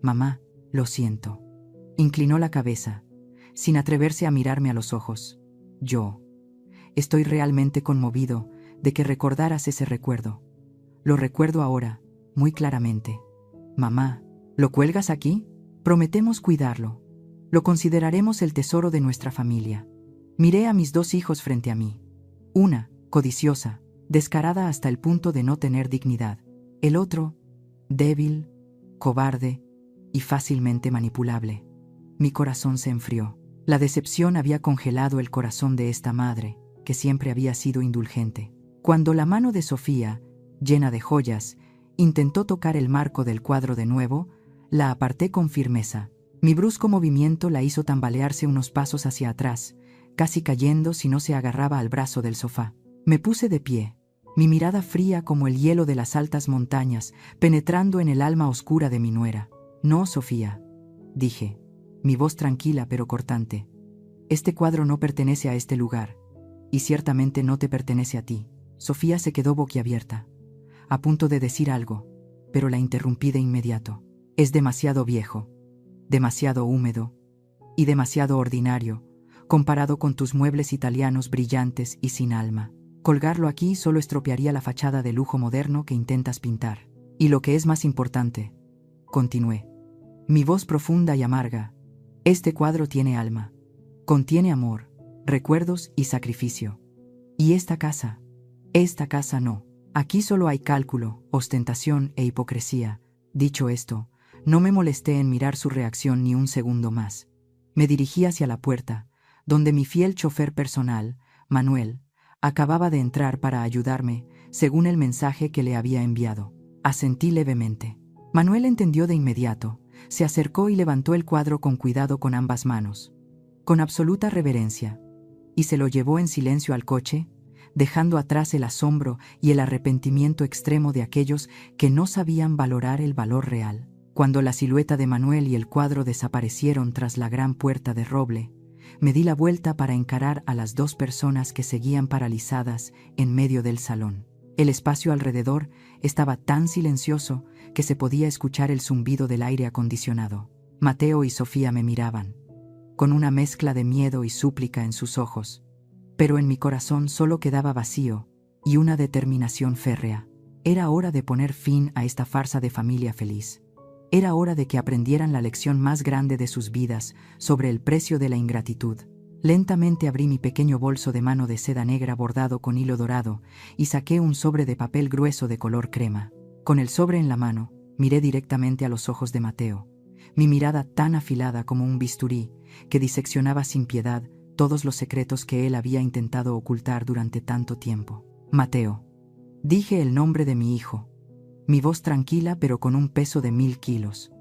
Speaker 1: «Mamá, lo siento». Inclinó la cabeza, sin atreverse a mirarme a los ojos. «Yo estoy realmente conmovido de que recordaras ese recuerdo. Lo recuerdo ahora, muy claramente. Mamá, ¿lo cuelgas aquí? Prometemos cuidarlo. Lo consideraremos el tesoro de nuestra familia». Miré a mis 2 hijos frente a mí. Una, codiciosa, descarada hasta el punto de no tener dignidad. El otro, débil, cobarde y fácilmente manipulable. Mi corazón se enfrió. La decepción había congelado el corazón de esta madre, que siempre había sido indulgente. Cuando la mano de Sofía, llena de joyas, intentó tocar el marco del cuadro de nuevo, la aparté con firmeza. Mi brusco movimiento la hizo tambalearse unos pasos hacia atrás, casi cayendo si no se agarraba al brazo del sofá. Me puse de pie, mi mirada fría como el hielo de las altas montañas, penetrando en el alma oscura de mi nuera. «No, Sofía», dije, mi voz tranquila pero cortante. «Este cuadro no pertenece a este lugar, y ciertamente no te pertenece a ti». Sofía se quedó boquiabierta, a punto de decir algo, pero la interrumpí de inmediato. «Es demasiado viejo, demasiado húmedo y demasiado ordinario, comparado con tus muebles italianos brillantes y sin alma. Colgarlo aquí solo estropearía la fachada de lujo moderno que intentas pintar». Y lo que es más importante, continué, mi voz profunda y amarga, este cuadro tiene alma, contiene amor, recuerdos y sacrificio. Y esta casa no. Aquí solo hay cálculo, ostentación e hipocresía. Dicho esto, no me molesté en mirar su reacción ni un segundo más. Me dirigí hacia la puerta, donde mi fiel chofer personal, Manuel, acababa de entrar para ayudarme, según el mensaje que le había enviado. Asentí levemente. Manuel entendió de inmediato, se acercó y levantó el cuadro con cuidado con ambas manos, con absoluta reverencia, y se lo llevó en silencio al coche, dejando atrás el asombro y el arrepentimiento extremo de aquellos que no sabían valorar el valor real. Cuando la silueta de Manuel y el cuadro desaparecieron tras la gran puerta de roble, me di la vuelta para encarar a las dos personas que seguían paralizadas en medio del salón. El espacio alrededor estaba tan silencioso que se podía escuchar el zumbido del aire acondicionado. Mateo y Sofía me miraban, con una mezcla de miedo y súplica en sus ojos, pero en mi corazón solo quedaba vacío y una determinación férrea. Era hora de poner fin a esta farsa de familia feliz. Era hora de que aprendieran la lección más grande de sus vidas sobre el precio de la ingratitud. Lentamente abrí mi pequeño bolso de mano de seda negra bordado con hilo dorado y saqué un sobre de papel grueso de color crema. Con el sobre en la mano, miré directamente a los ojos de Mateo, mi mirada tan afilada como un bisturí que diseccionaba sin piedad todos los secretos que él había intentado ocultar durante tanto tiempo. Mateo. Dije el nombre de mi hijo, mi voz tranquila pero con un peso de 1000 kilos.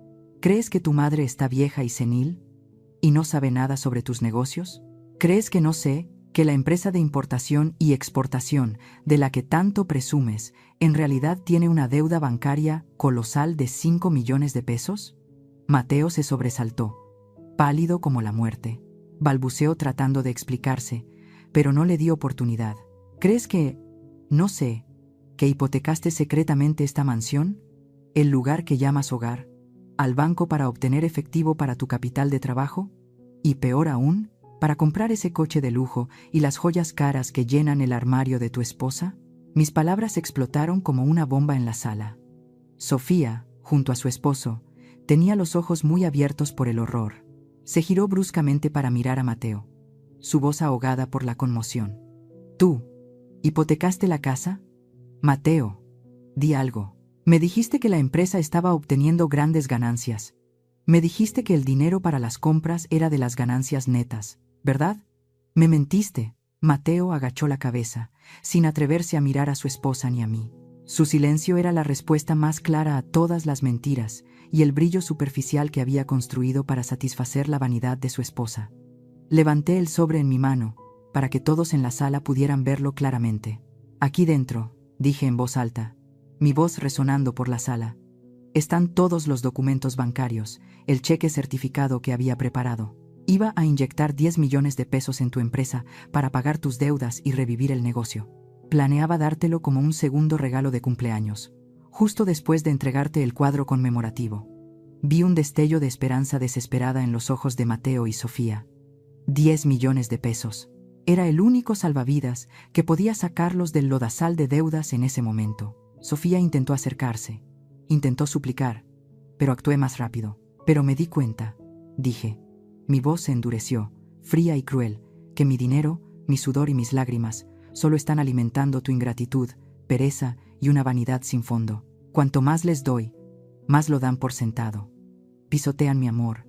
Speaker 1: ¿Crees que tu madre está vieja y senil y no sabe nada sobre tus negocios? ¿Crees que no sé que la empresa de importación y exportación de la que tanto presumes en realidad tiene una deuda bancaria colosal de 5 millones de pesos? Mateo se sobresaltó, pálido como la muerte. Balbuceó tratando de explicarse, pero no le di oportunidad. ¿Crees que, no sé, que hipotecaste secretamente esta mansión, el lugar que llamas hogar, al banco para obtener efectivo para tu capital de trabajo? Y peor aún, para comprar ese coche de lujo y las joyas caras que llenan el armario de tu esposa? Mis palabras explotaron como una bomba en la sala. Sofía, junto a su esposo, tenía los ojos muy abiertos por el horror. Se giró bruscamente para mirar a Mateo, su voz ahogada por la conmoción. ¿Tú hipotecaste la casa? Mateo, di algo. Me dijiste que la empresa estaba obteniendo grandes ganancias. Me dijiste que el dinero para las compras era de las ganancias netas, ¿verdad? Me mentiste. Mateo agachó la cabeza, sin atreverse a mirar a su esposa ni a mí. Su silencio era la respuesta más clara a todas las mentiras y el brillo superficial que había construido para satisfacer la vanidad de su esposa. Levanté el sobre en mi mano, para que todos en la sala pudieran verlo claramente. Aquí dentro, dije en voz alta, mi voz resonando por la sala, están todos los documentos bancarios, el cheque certificado que había preparado. Iba a inyectar 10 millones de pesos en tu empresa para pagar tus deudas y revivir el negocio. Planeaba dártelo como un segundo regalo de cumpleaños, justo después de entregarte el cuadro conmemorativo. Vi un destello de esperanza desesperada en los ojos de Mateo y Sofía. 10 millones de pesos. Era el único salvavidas que podía sacarlos del lodazal de deudas en ese momento. Sofía intentó acercarse, intentó suplicar, pero actué más rápido. Pero me di cuenta, dije. Mi voz se endureció, fría y cruel, que mi dinero, mi sudor y mis lágrimas solo están alimentando tu ingratitud, pereza y una vanidad sin fondo. Cuanto más les doy, más lo dan por sentado. Pisotean mi amor,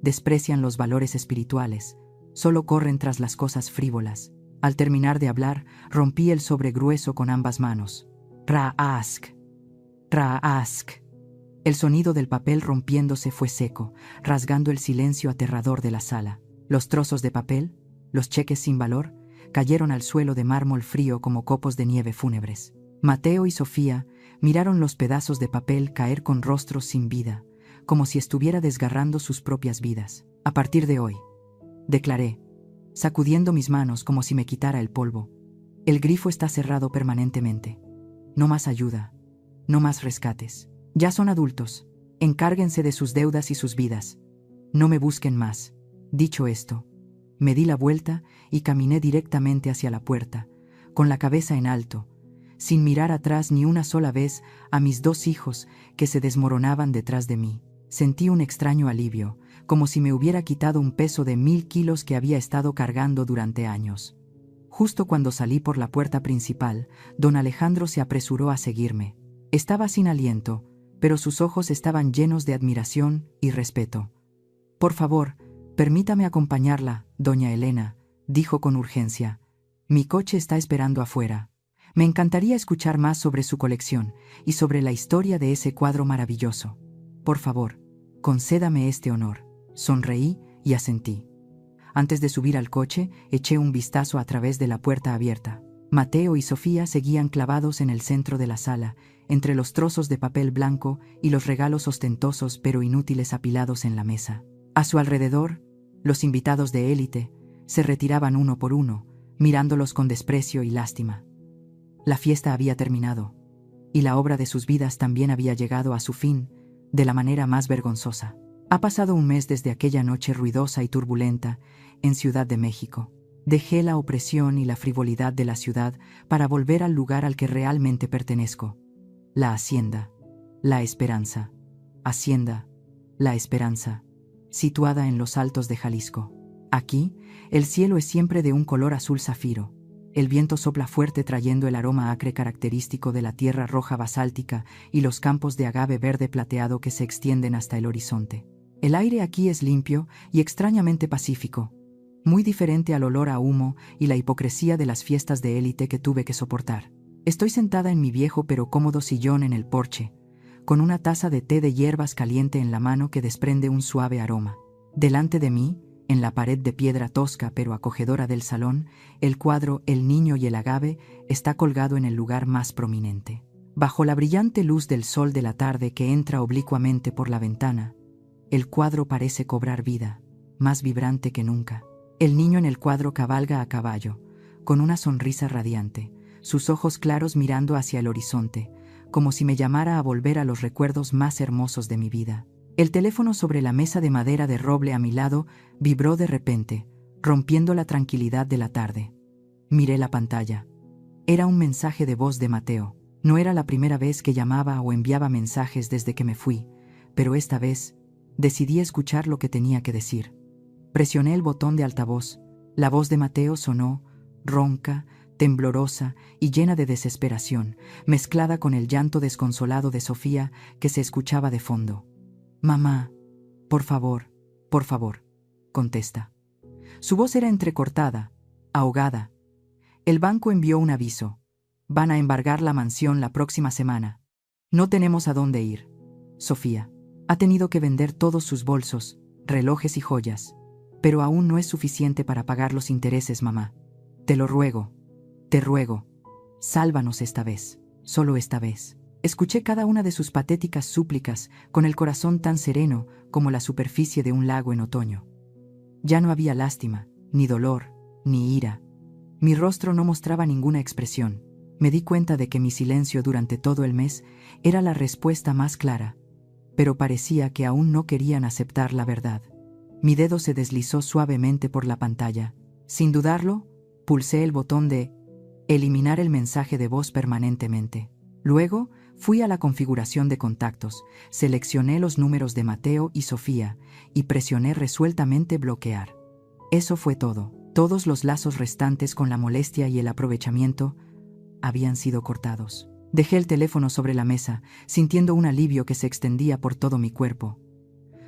Speaker 1: desprecian los valores espirituales, solo corren tras las cosas frívolas. Al terminar de hablar, rompí el sobre grueso con ambas manos. Ra-ask. Ra-ask. El sonido del papel rompiéndose fue seco, rasgando el silencio aterrador de la sala. Los trozos de papel, los cheques sin valor, cayeron al suelo de mármol frío como copos de nieve fúnebres. Mateo y Sofía miraron los pedazos de papel caer con rostros sin vida, como si estuviera desgarrando sus propias vidas. A partir de hoy, declaré, sacudiendo mis manos como si me quitara el polvo, el grifo está cerrado permanentemente. No más ayuda, no más rescates. Ya son adultos, encárguense de sus deudas y sus vidas. No me busquen más. Dicho esto, me di la vuelta y caminé directamente hacia la puerta, con la cabeza en alto, sin mirar atrás ni una sola vez a mis 2 hijos que se desmoronaban detrás de mí. Sentí un extraño alivio, como si me hubiera quitado un peso de 1000 kilos que había estado cargando durante años. Justo cuando salí por la puerta principal, don Alejandro se apresuró a seguirme. Estaba sin aliento, pero sus ojos estaban llenos de admiración y respeto. «Por favor, permítame acompañarla, doña Elena», dijo con urgencia. «Mi coche está esperando afuera. Me encantaría escuchar más sobre su colección y sobre la historia de ese cuadro maravilloso. Por favor, concédame este honor». Sonreí y asentí. Antes de subir al coche, eché un vistazo a través de la puerta abierta. Mateo y Sofía seguían clavados en el centro de la sala, entre los trozos de papel blanco y los regalos ostentosos pero inútiles apilados en la mesa. A su alrededor, los invitados de élite se retiraban uno por uno, mirándolos con desprecio y lástima. La fiesta había terminado, y la obra de sus vidas también había llegado a su fin, de la manera más vergonzosa. Ha pasado un mes desde aquella noche ruidosa y turbulenta en Ciudad de México. Dejé la opresión y la frivolidad de la ciudad para volver al lugar al que realmente pertenezco. La Hacienda, La Esperanza. Hacienda, La Esperanza, situada en los altos de Jalisco. Aquí, el cielo es siempre de un color azul zafiro. El viento sopla fuerte trayendo el aroma acre característico de la tierra roja basáltica y los campos de agave verde plateado que se extienden hasta el horizonte. El aire aquí es limpio y extrañamente pacífico, muy diferente al olor a humo y la hipocresía de las fiestas de élite que tuve que soportar. Estoy sentada en mi viejo pero cómodo sillón en el porche, con una taza de té de hierbas caliente en la mano que desprende un suave aroma. Delante de mí, en la pared de piedra tosca pero acogedora del salón, el cuadro El niño y el agave está colgado en el lugar más prominente. Bajo la brillante luz del sol de la tarde que entra oblicuamente por la ventana, el cuadro parece cobrar vida, más vibrante que nunca. El niño en el cuadro cabalga a caballo, con una sonrisa radiante, sus ojos claros mirando hacia el horizonte, como si me llamara a volver a los recuerdos más hermosos de mi vida. El teléfono sobre la mesa de madera de roble a mi lado vibró de repente, rompiendo la tranquilidad de la tarde. Miré la pantalla. Era un mensaje de voz de Mateo. No era la primera vez que llamaba o enviaba mensajes desde que me fui, pero esta vez decidí escuchar lo que tenía que decir. Presioné el botón de altavoz. La voz de Mateo sonó, ronca, temblorosa y llena de desesperación, mezclada con el llanto desconsolado de Sofía que se escuchaba de fondo. «Mamá, por favor, contesta». Su voz era entrecortada, ahogada. «El banco envió un aviso. Van a embargar la mansión la próxima semana. No tenemos a dónde ir. Sofía ha tenido que vender todos sus bolsos, relojes y joyas, pero aún no es suficiente para pagar los intereses, mamá. Te lo ruego, sálvanos esta vez, solo esta vez». Escuché cada una de sus patéticas súplicas con el corazón tan sereno como la superficie de un lago en otoño. Ya no había lástima, ni dolor, ni ira. Mi rostro no mostraba ninguna expresión. Me di cuenta de que mi silencio durante todo el mes era la respuesta más clara, pero parecía que aún no querían aceptar la verdad. Mi dedo se deslizó suavemente por la pantalla. Sin dudarlo, pulsé el botón de eliminar el mensaje de voz permanentemente. Luego, fui a la configuración de contactos, seleccioné los números de Mateo y Sofía y presioné resueltamente bloquear. Eso fue todo. Todos los lazos restantes con la molestia y el aprovechamiento habían sido cortados. Dejé el teléfono sobre la mesa, sintiendo un alivio que se extendía por todo mi cuerpo.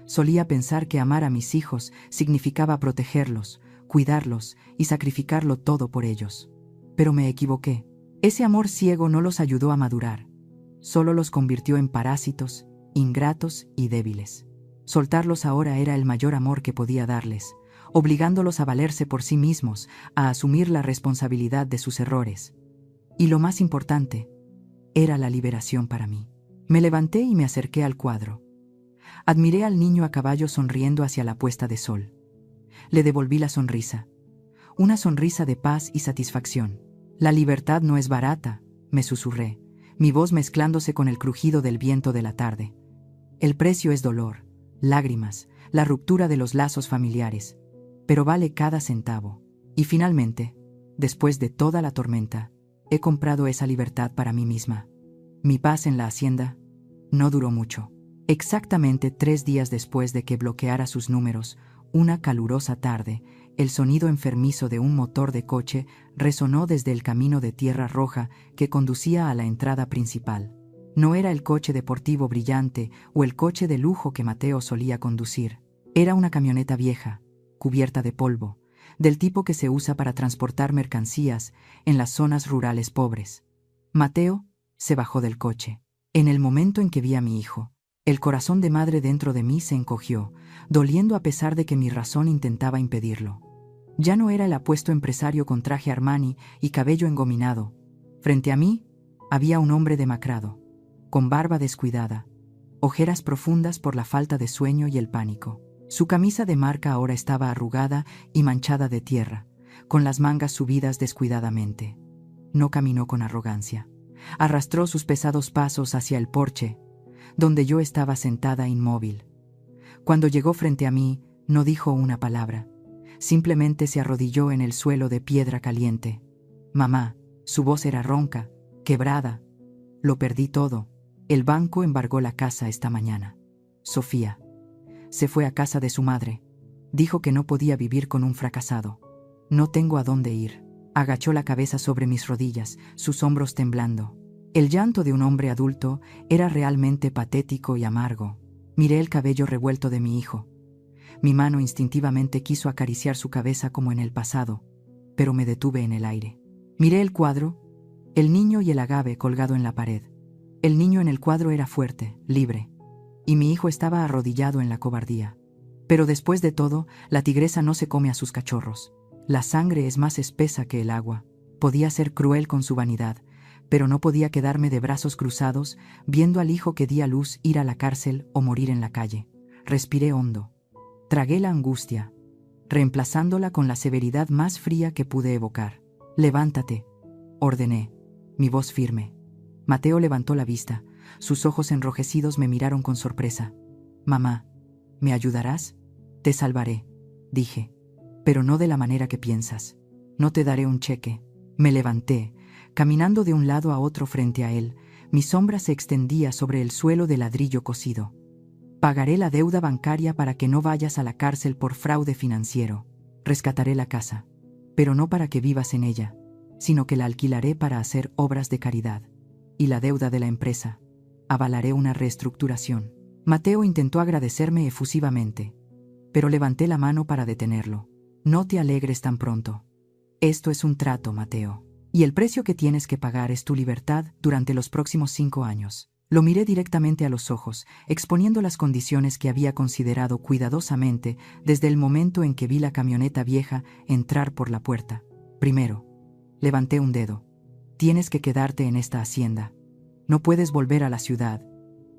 Speaker 1: Solía pensar que amar a mis hijos significaba protegerlos, cuidarlos y sacrificarlo todo por ellos. Pero me equivoqué. Ese amor ciego no los ayudó a madurar. Solo los convirtió en parásitos, ingratos y débiles. Soltarlos ahora era el mayor amor que podía darles, obligándolos a valerse por sí mismos, a asumir la responsabilidad de sus errores. Y lo más importante, era la liberación para mí. Me levanté y me acerqué al cuadro. Admiré al niño a caballo sonriendo hacia la puesta de sol. Le devolví la sonrisa, una sonrisa de paz y satisfacción. «La libertad no es barata», me susurré, mi voz mezclándose con el crujido del viento de la tarde. «El precio es dolor, lágrimas, la ruptura de los lazos familiares, pero vale cada centavo». Y finalmente, después de toda la tormenta, He comprado esa libertad para mí misma. Mi paz en la hacienda no duró mucho. Exactamente 3 días después de que bloqueara sus números, una calurosa tarde, el sonido enfermizo de un motor de coche resonó desde el camino de tierra roja que conducía a la entrada principal. No era el coche deportivo brillante o el coche de lujo que Mateo solía conducir. Era una camioneta vieja, cubierta de polvo, del tipo que se usa para transportar mercancías en las zonas rurales pobres. Mateo se bajó del coche. En el momento en que vi a mi hijo, el corazón de madre dentro de mí se encogió, doliendo a pesar de que mi razón intentaba impedirlo. Ya no era el apuesto empresario con traje Armani y cabello engominado. Frente a mí había un hombre demacrado, con barba descuidada, ojeras profundas por la falta de sueño y el pánico. Su camisa de marca ahora estaba arrugada y manchada de tierra, con las mangas subidas descuidadamente. No caminó con arrogancia. Arrastró sus pesados pasos hacia el porche, donde yo estaba sentada inmóvil. Cuando llegó frente a mí, no dijo una palabra. Simplemente se arrodilló en el suelo de piedra caliente. Mamá, su voz era ronca, quebrada. Lo perdí todo. El banco embargó la casa esta mañana. Sofía se fue a casa de su madre. Dijo que no podía vivir con un fracasado. No tengo a dónde ir. Agachó la cabeza sobre mis rodillas, sus hombros temblando. El llanto de un hombre adulto era realmente patético y amargo. Miré el cabello revuelto de mi hijo. Mi mano instintivamente quiso acariciar su cabeza como en el pasado, pero me detuve en el aire. Miré el cuadro, el niño y el agave colgado en la pared. El niño en el cuadro era fuerte, libre, y mi hijo estaba arrodillado en la cobardía. Pero después de todo, la tigresa no se come a sus cachorros. La sangre es más espesa que el agua. Podía ser cruel con su vanidad, pero no podía quedarme de brazos cruzados viendo al hijo que di a luz ir a la cárcel o morir en la calle. Respiré hondo. Tragué la angustia, reemplazándola con la severidad más fría que pude evocar. «Levántate», ordené, mi voz firme. Mateo levantó la vista. Sus ojos enrojecidos me miraron con sorpresa. «Mamá, ¿me ayudarás?» «Te salvaré», dije, «pero no de la manera que piensas. No te daré un cheque». Me levanté, caminando de un lado a otro frente a él. Mi sombra se extendía sobre el suelo de ladrillo cocido. «Pagaré la deuda bancaria para que no vayas a la cárcel por fraude financiero. Rescataré la casa, pero no para que vivas en ella, sino que la alquilaré para hacer obras de caridad. Y la deuda de la empresa. Avalaré una reestructuración». Mateo intentó agradecerme efusivamente, pero levanté la mano para detenerlo. «No te alegres tan pronto. Esto es un trato, Mateo. Y el precio que tienes que pagar es tu libertad durante los próximos 5 años». Lo miré directamente a los ojos, exponiendo las condiciones que había considerado cuidadosamente desde el momento en que vi la camioneta vieja entrar por la puerta. Primero, levanté un dedo. «Tienes que quedarte en esta hacienda. No puedes volver a la ciudad,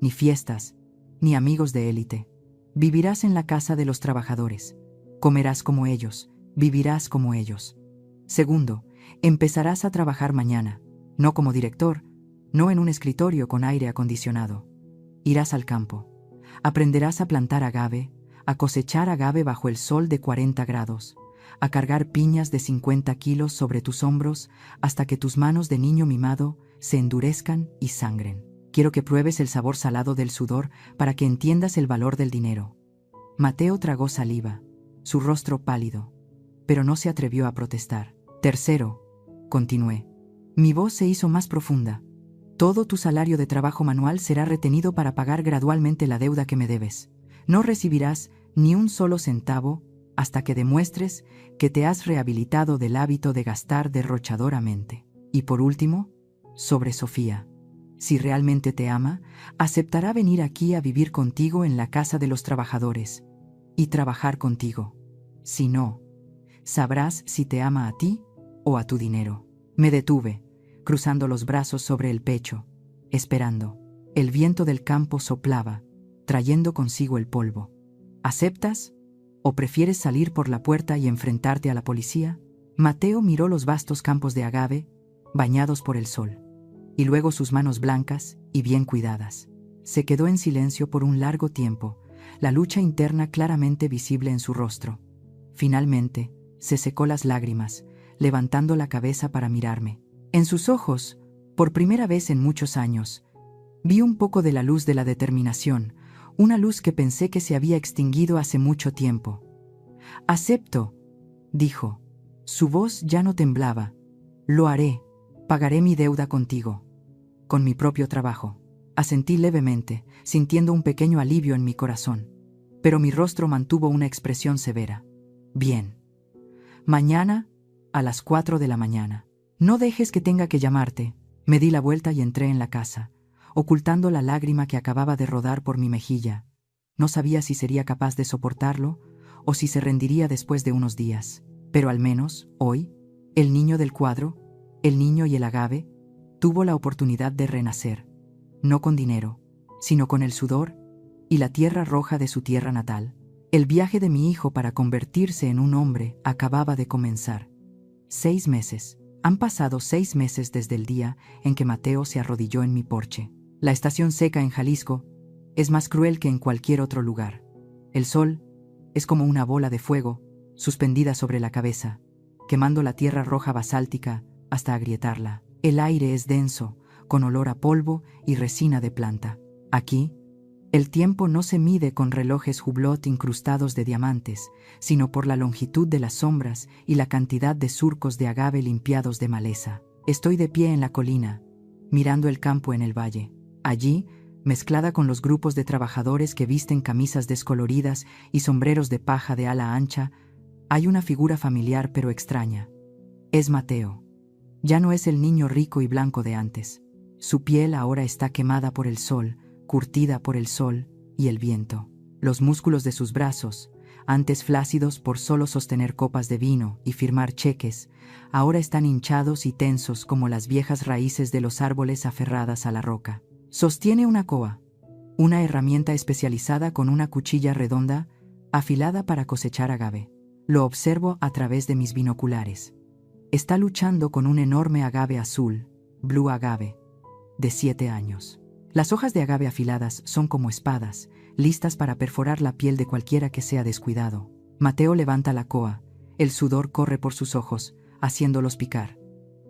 Speaker 1: ni fiestas, ni amigos de élite. Vivirás en la casa de los trabajadores. Comerás como ellos, vivirás como ellos. Segundo, empezarás a trabajar mañana, no como director, no en un escritorio con aire acondicionado. Irás al campo. Aprenderás a plantar agave, a cosechar agave bajo el sol de 40 grados, a cargar piñas de 50 kilos sobre tus hombros hasta que tus manos de niño mimado se endurezcan y sangren. Quiero que pruebes el sabor salado del sudor para que entiendas el valor del dinero». Mateo tragó saliva, su rostro pálido, pero no se atrevió a protestar. «Tercero», continué. Mi voz se hizo más profunda. «Todo tu salario de trabajo manual será retenido para pagar gradualmente la deuda que me debes. No recibirás ni un solo centavo hasta que demuestres que te has rehabilitado del hábito de gastar derrochadoramente. Y por último, sobre Sofía. Si realmente te ama, aceptará venir aquí a vivir contigo en la casa de los trabajadores y trabajar contigo. Si no, sabrás si te ama a ti o a tu dinero». Me detuve, cruzando los brazos sobre el pecho, esperando. El viento del campo soplaba, trayendo consigo el polvo. «¿Aceptas? ¿O prefieres salir por la puerta y enfrentarte a la policía?» Mateo miró los vastos campos de agave, bañados por el sol, y luego sus manos blancas y bien cuidadas. Se quedó en silencio por un largo tiempo, la lucha interna claramente visible en su rostro. Finalmente, se secó las lágrimas, levantando la cabeza para mirarme. En sus ojos, por primera vez en muchos años, vi un poco de la luz de la determinación, una luz que pensé que se había extinguido hace mucho tiempo. «Acepto», dijo. Su voz ya no temblaba. «Lo haré. Pagaré mi deuda contigo. Con mi propio trabajo». Asentí levemente, sintiendo un pequeño alivio en mi corazón. Pero mi rostro mantuvo una expresión severa. «Bien. Mañana, a las 4 de la mañana. No dejes que tenga que llamarte». Me di la vuelta y entré en la casa, ocultando la lágrima que acababa de rodar por mi mejilla. No sabía si sería capaz de soportarlo o si se rendiría después de unos días. Pero al menos, hoy, el niño del cuadro, el niño y el agave, tuvo la oportunidad de renacer, no con dinero, sino con el sudor y la tierra roja de su tierra natal. El viaje de mi hijo para convertirse en un hombre acababa de comenzar. 6 meses. Han pasado 6 meses desde el día en que Mateo se arrodilló en mi porche. La estación seca en Jalisco es más cruel que en cualquier otro lugar. El sol es como una bola de fuego suspendida sobre la cabeza, quemando la tierra roja basáltica hasta agrietarla. El aire es denso, con olor a polvo y resina de planta. Aquí, el tiempo no se mide con relojes Hublot incrustados de diamantes, sino por la longitud de las sombras y la cantidad de surcos de agave limpiados de maleza. Estoy de pie en la colina, mirando el campo en el valle. Allí, mezclada con los grupos de trabajadores que visten camisas descoloridas y sombreros de paja de ala ancha, hay una figura familiar pero extraña. Es Mateo. Ya no es el niño rico y blanco de antes. Su piel ahora está quemada por el sol, curtida por el sol y el viento. Los músculos de sus brazos, antes flácidos por solo sostener copas de vino y firmar cheques, ahora están hinchados y tensos como las viejas raíces de los árboles aferradas a la roca. Sostiene una coa, una herramienta especializada con una cuchilla redonda, afilada para cosechar agave. Lo observo a través de mis binoculares. Está luchando con un enorme agave azul, blue agave, de 7 años. Las hojas de agave afiladas son como espadas, listas para perforar la piel de cualquiera que sea descuidado. Mateo levanta la coa, el sudor corre por sus ojos, haciéndolos picar.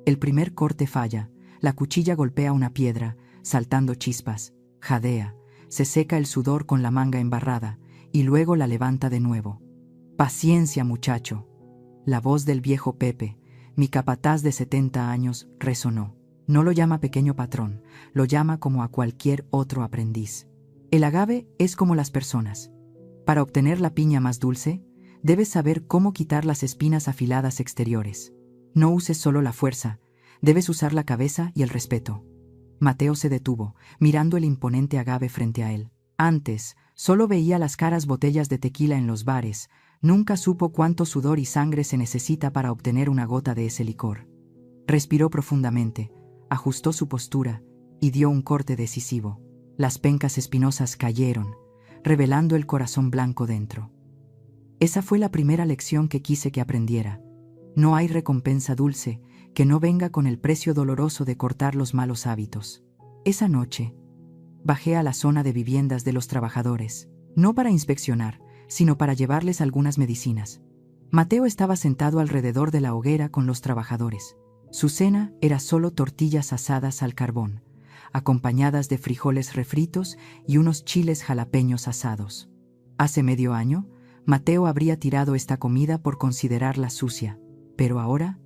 Speaker 1: El primer corte falla, la cuchilla golpea una piedra, saltando chispas, jadea, se seca el sudor con la manga embarrada, y luego la levanta de nuevo. «Paciencia, muchacho». La voz del viejo Pepe, mi capataz de 70 años, resonó. No lo llama pequeño patrón, lo llama como a cualquier otro aprendiz. El agave es como las personas. Para obtener la piña más dulce, debes saber cómo quitar las espinas afiladas exteriores. No uses solo la fuerza, debes usar la cabeza y el respeto. Mateo se detuvo, mirando el imponente agave frente a él. Antes, solo veía las caras botellas de tequila en los bares, nunca supo cuánto sudor y sangre se necesita para obtener una gota de ese licor. Respiró profundamente, ajustó su postura y dio un corte decisivo. Las pencas espinosas cayeron, revelando el corazón blanco dentro. Esa fue la primera lección que quise que aprendiera. No hay recompensa dulce que no venga con el precio doloroso de cortar los malos hábitos. Esa noche, bajé a la zona de viviendas de los trabajadores, no para inspeccionar, sino para llevarles algunas medicinas. Mateo estaba sentado alrededor de la hoguera con los trabajadores. Su cena era solo tortillas asadas al carbón, acompañadas de frijoles refritos y unos chiles jalapeños asados. Hace medio año, Mateo habría tirado esta comida por considerarla sucia, pero ahora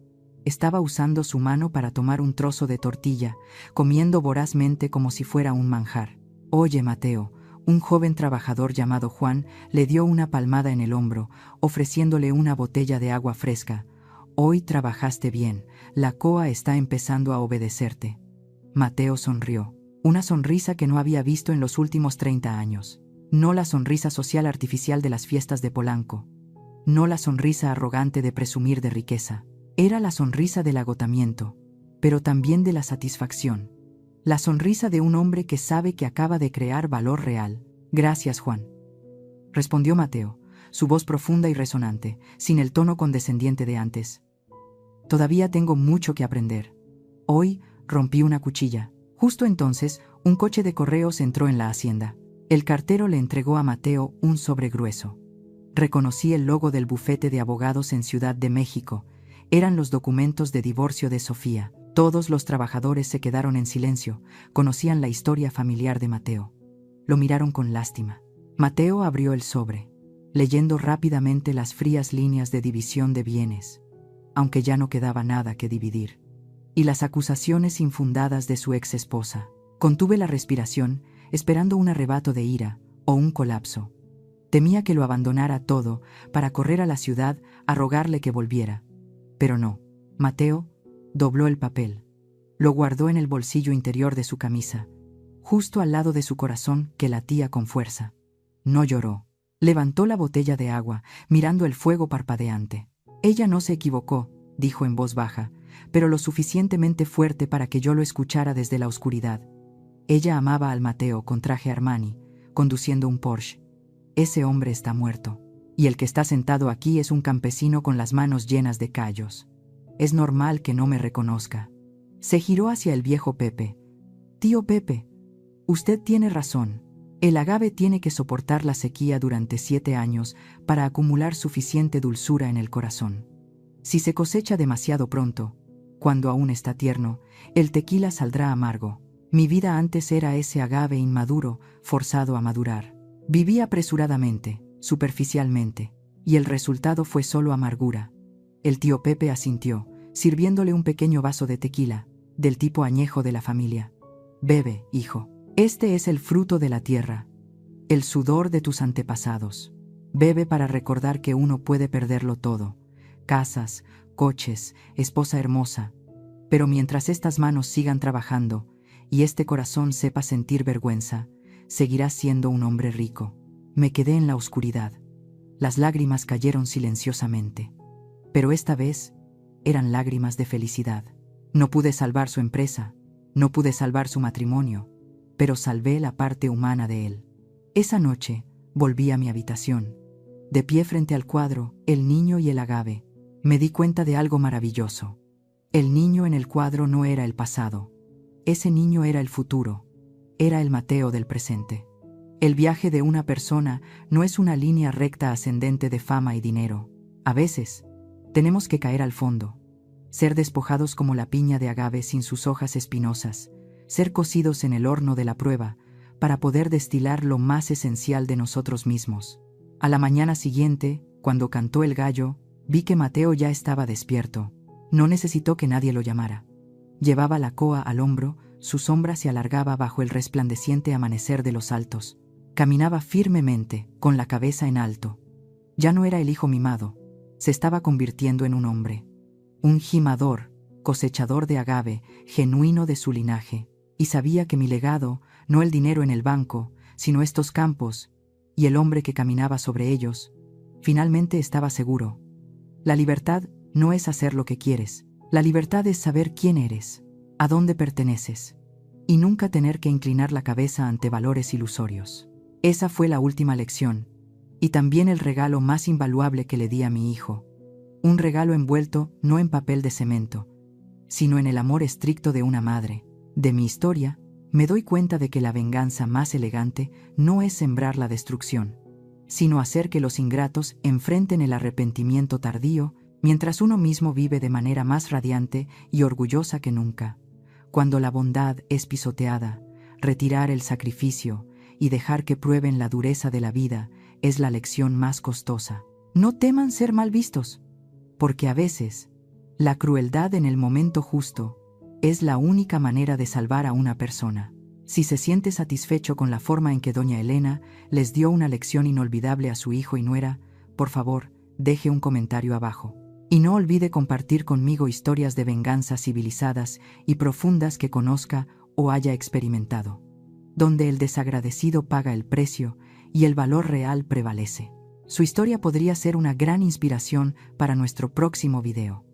Speaker 1: estaba usando su mano para tomar un trozo de tortilla, comiendo vorazmente como si fuera un manjar. «Oye, Mateo», un joven trabajador llamado Juan le dio una palmada en el hombro, ofreciéndole una botella de agua fresca. «Hoy trabajaste bien, la coa está empezando a obedecerte». Mateo sonrió, una sonrisa que no había visto en los últimos 30 años. No la sonrisa social artificial de las fiestas de Polanco. No la sonrisa arrogante de presumir de riqueza. Era la sonrisa del agotamiento, pero también de la satisfacción. La sonrisa de un hombre que sabe que acaba de crear valor real. «Gracias, Juan», respondió Mateo, su voz profunda y resonante, sin el tono condescendiente de antes. «Todavía tengo mucho que aprender. Hoy rompí una cuchilla». Justo entonces, un coche de correos entró en la hacienda. El cartero le entregó a Mateo un sobre grueso. Reconocí el logo del bufete de abogados en Ciudad de México. Eran los documentos de divorcio de Sofía. Todos los trabajadores se quedaron en silencio, conocían la historia familiar de Mateo. Lo miraron con lástima. Mateo abrió el sobre, leyendo rápidamente las frías líneas de división de bienes, aunque ya no quedaba nada que dividir, y las acusaciones infundadas de su ex esposa. Contuve la respiración, esperando un arrebato de ira o un colapso. Temía que lo abandonara todo para correr a la ciudad a rogarle que volviera. Pero no. Mateo dobló el papel. Lo guardó en el bolsillo interior de su camisa, justo al lado de su corazón que latía con fuerza. No lloró. Levantó la botella de agua, mirando el fuego parpadeante. Ella no se equivocó, dijo en voz baja, pero lo suficientemente fuerte para que yo lo escuchara desde la oscuridad. Ella amaba al Mateo con traje Armani, conduciendo un Porsche. Ese hombre está muerto, y el que está sentado aquí es un campesino con las manos llenas de callos. Es normal que no me reconozca. Se giró hacia el viejo Pepe. Tío Pepe, usted tiene razón. El agave tiene que soportar la sequía durante 7 años para acumular suficiente dulzura en el corazón. Si se cosecha demasiado pronto, cuando aún está tierno, el tequila saldrá amargo. Mi vida antes era ese agave inmaduro, forzado a madurar. Viví apresuradamente, superficialmente, y el resultado fue solo amargura. El tío Pepe asintió, sirviéndole un pequeño vaso de tequila, del tipo añejo de la familia. Bebe, hijo. Este es el fruto de la tierra, el sudor de tus antepasados. Bebe para recordar que uno puede perderlo todo: casas, coches, esposa hermosa. Pero mientras estas manos sigan trabajando y este corazón sepa sentir vergüenza, seguirás siendo un hombre rico. Me quedé en la oscuridad. Las lágrimas cayeron silenciosamente. Pero esta vez eran lágrimas de felicidad. No pude salvar su empresa, no pude salvar su matrimonio, pero salvé la parte humana de él. Esa noche volví a mi habitación. De pie frente al cuadro, el niño y el agave, me di cuenta de algo maravilloso. El niño en el cuadro no era el pasado. Ese niño era el futuro. Era el Mateo del presente. El viaje de una persona no es una línea recta ascendente de fama y dinero. A veces, tenemos que caer al fondo, ser despojados como la piña de agave sin sus hojas espinosas, ser cocidos en el horno de la prueba, para poder destilar lo más esencial de nosotros mismos. A la mañana siguiente, cuando cantó el gallo, vi que Mateo ya estaba despierto. No necesitó que nadie lo llamara. Llevaba la coa al hombro, su sombra se alargaba bajo el resplandeciente amanecer de los altos. Caminaba firmemente, con la cabeza en alto. Ya no era el hijo mimado, se estaba convirtiendo en un hombre. Un gimador, cosechador de agave, genuino de su linaje. Y sabía que mi legado, no el dinero en el banco, sino estos campos, y el hombre que caminaba sobre ellos, finalmente estaba seguro. La libertad no es hacer lo que quieres. La libertad es saber quién eres, a dónde perteneces, y nunca tener que inclinar la cabeza ante valores ilusorios. Esa fue la última lección, y también el regalo más invaluable que le di a mi hijo. Un regalo envuelto no en papel de cemento, sino en el amor estricto de una madre. De mi historia, me doy cuenta de que la venganza más elegante no es sembrar la destrucción, sino hacer que los ingratos enfrenten el arrepentimiento tardío, mientras uno mismo vive de manera más radiante y orgullosa que nunca. Cuando la bondad es pisoteada, retirar el sacrificio y dejar que prueben la dureza de la vida es la lección más costosa. No teman ser mal vistos, porque a veces, la crueldad en el momento justo es la única manera de salvar a una persona. Si se siente satisfecho con la forma en que doña Elena les dio una lección inolvidable a su hijo y nuera, por favor, deje un comentario abajo. Y no olvide compartir conmigo historias de venganza civilizadas y profundas que conozca o haya experimentado, donde el desagradecido paga el precio y el valor real prevalece. Su historia podría ser una gran inspiración para nuestro próximo video.